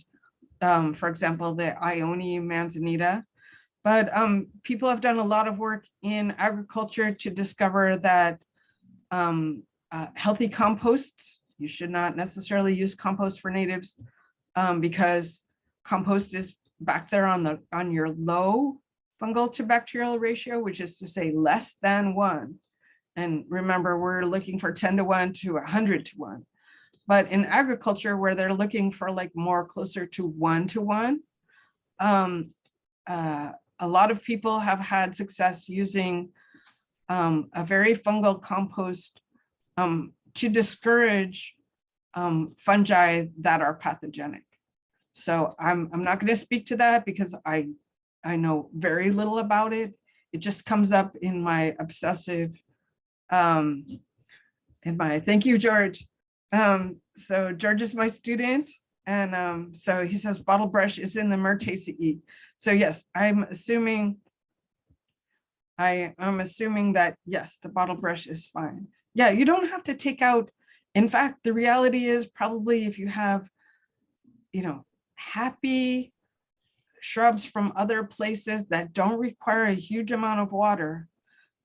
for example, the Ione manzanita. But people have done a lot of work in agriculture to discover that healthy composts, you should not necessarily use compost for natives because compost is back there on your low fungal to bacterial ratio, which is to say less than 1. And remember, we're looking for 10:1 to 100:1. But in agriculture, where they're looking for like more closer to 1:1, a lot of people have had success using a very fungal compost to discourage fungi that are pathogenic. So I'm not going to speak to that because I know very little about it. It just comes up in my obsessive, thank you, George. So George is my student. And so he says bottlebrush is in the Myrtaceae. So yes, I'm assuming that yes, the bottlebrush is fine. Yeah, you don't have to take out. In fact, the reality is probably if you have, happy shrubs from other places that don't require a huge amount of water,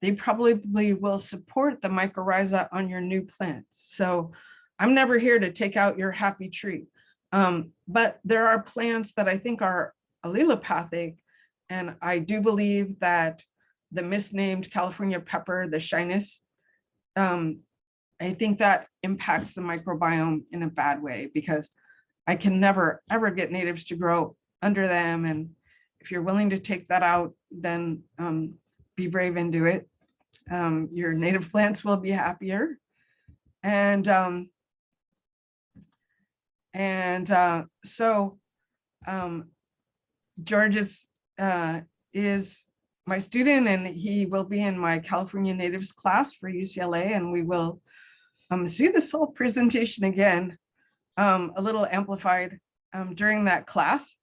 they probably will support the mycorrhiza on your new plants. So I'm never here to take out your happy tree. But there are plants that I think are allelopathic, and I do believe that the misnamed California pepper, the shyness, I think that impacts the microbiome in a bad way because I can never ever get natives to grow under them. And if you're willing to take that out, then be brave and do it. Your native plants will be happier. And so George is my student, and he will be in my California natives class for UCLA, and we will see this whole presentation again, a little amplified during that class.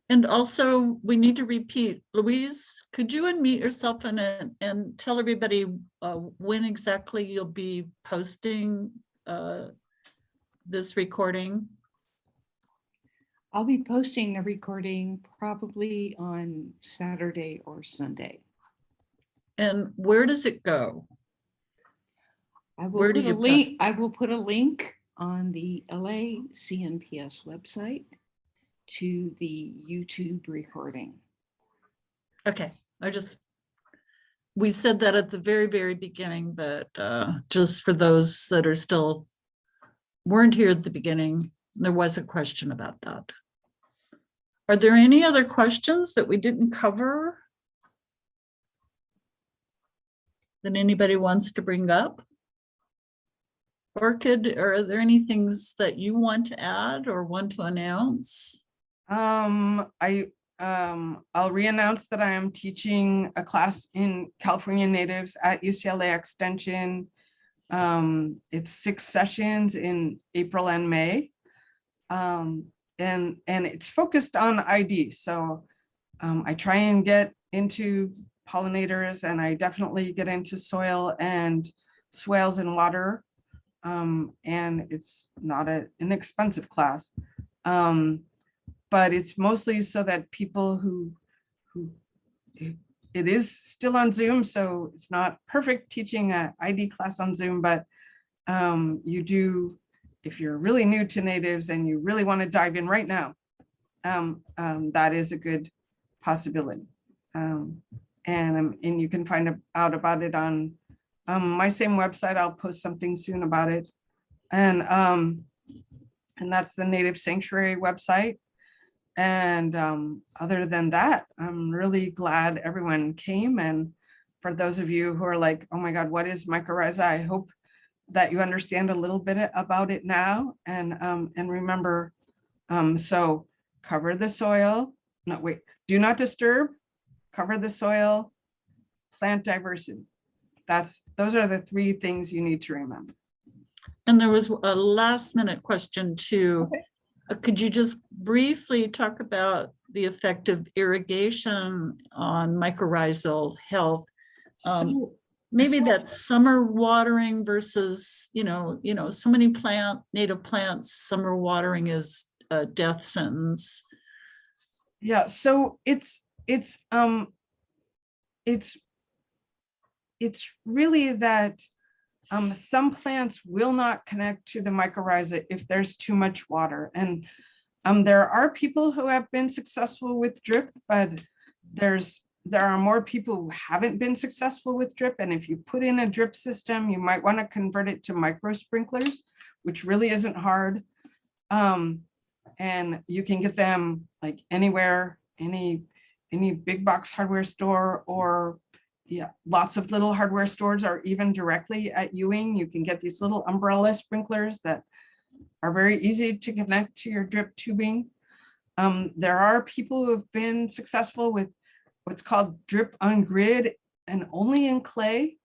And also, we need to repeat, Louise, could you unmute yourself and tell everybody when exactly you'll be posting this recording? I'll be posting the recording probably on Saturday or Sunday. And where does it go? I will Where do put a you link. post? I will put a link on the LA CNPS website to the YouTube recording. Okay, we said that at the very, very beginning, but just for those that are still weren't here at the beginning, there was a question about that. Are there any other questions that we didn't cover that anybody wants to bring up? Orchid, are there any things that you want to add or want to announce? I'll re-announce that I am teaching a class in California natives at UCLA Extension. It's 6 sessions in April and May. And it's focused on ID. So I try and get into pollinators, and I definitely get into soil and swales and water. And it's not an inexpensive class. But it's mostly so that people who it is still on Zoom, so it's not perfect teaching an ID class on Zoom, but you do, if you're really new to natives and you really want to dive in right now, that is a good possibility. And you can find out about it on my same website. I'll post something soon about it. And that's the Native Sanctuary website. And other than that, I'm really glad everyone came. And for those of you who are like, oh my God, what is mycorrhizae? I hope that you understand a little bit about it now. And remember, so cover the soil. No, wait, do not disturb, cover the soil, plant diversity. Those are the 3 things you need to remember. And there was a last minute question too. Okay. Could you just briefly talk about the effect of irrigation on mycorrhizal health? So- Maybe that summer watering versus, so many native plants, summer watering is a death sentence. Yeah, so it's really that some plants will not connect to the mycorrhiza if there's too much water. And there are people who have been successful with drip, but there are more people who haven't been successful with drip. And if you put in a drip system, you might want to convert it to micro sprinklers, which really isn't hard. And you can get them like anywhere, any big box hardware store, or lots of little hardware stores, or even directly at Ewing. You can get these little umbrella sprinklers that are very easy to connect to your drip tubing. There are people who have been successful with what's called drip on grid, and only in clay.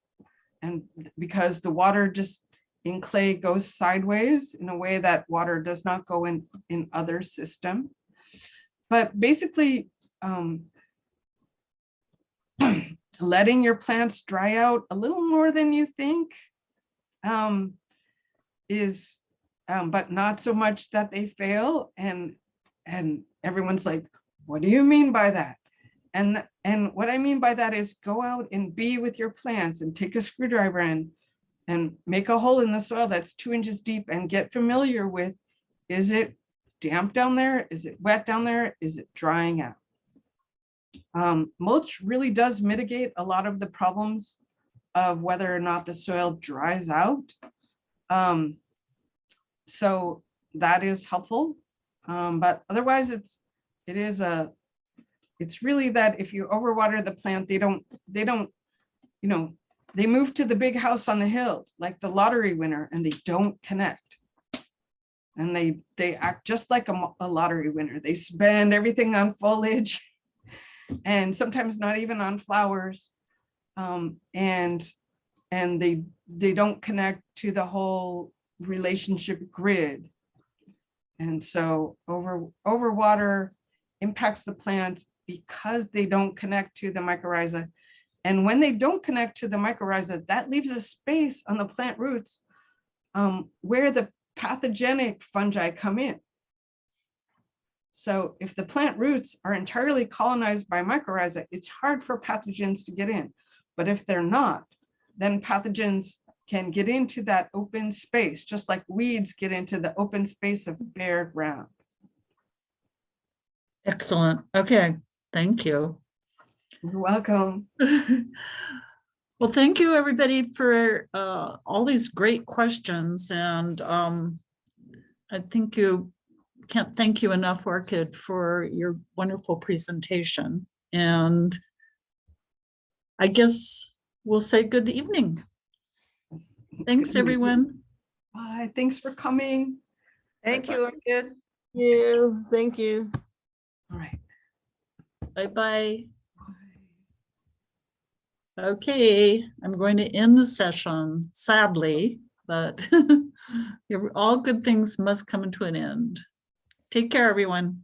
And because the water just in clay goes sideways in a way that water does not go in other systems. But basically, letting your plants dry out a little more than you think is, but not so much that they fail. And everyone's like, what do you mean by that? And what I mean by that is go out and be with your plants and take a screwdriver and make a hole in the soil that's 2 inches deep and get familiar with, is it damp down there? Is it wet down there? Is it drying out? Mulch really does mitigate a lot of the problems of whether or not the soil dries out. So that is helpful. But otherwise it's really that if you overwater the plant, they don't, you know, they move to the big house on the hill, like the lottery winner, and they don't connect. And they act just like a lottery winner. They spend everything on foliage and sometimes not even on flowers. And they don't connect to the whole relationship grid. And so overwater impacts the plant because they don't connect to the mycorrhiza. And when they don't connect to the mycorrhiza, that leaves a space on the plant roots where the pathogenic fungi come in. So if the plant roots are entirely colonized by mycorrhiza, it's hard for pathogens to get in. But if they're not, then pathogens can get into that open space, just like weeds get into the open space of bare ground. Excellent. Okay, thank you. You're welcome. Well, thank you, everybody, for all these great questions. And I think you can't thank you enough, Orchid, for your wonderful presentation. And I guess we'll say good evening. Thanks, Good evening. everyone. Bye. Thanks for coming. Thank you, Orchid. Thank you. All right. Bye-bye. Okay, I'm going to end the session, sadly, but all good things must come to an end. Take care, everyone.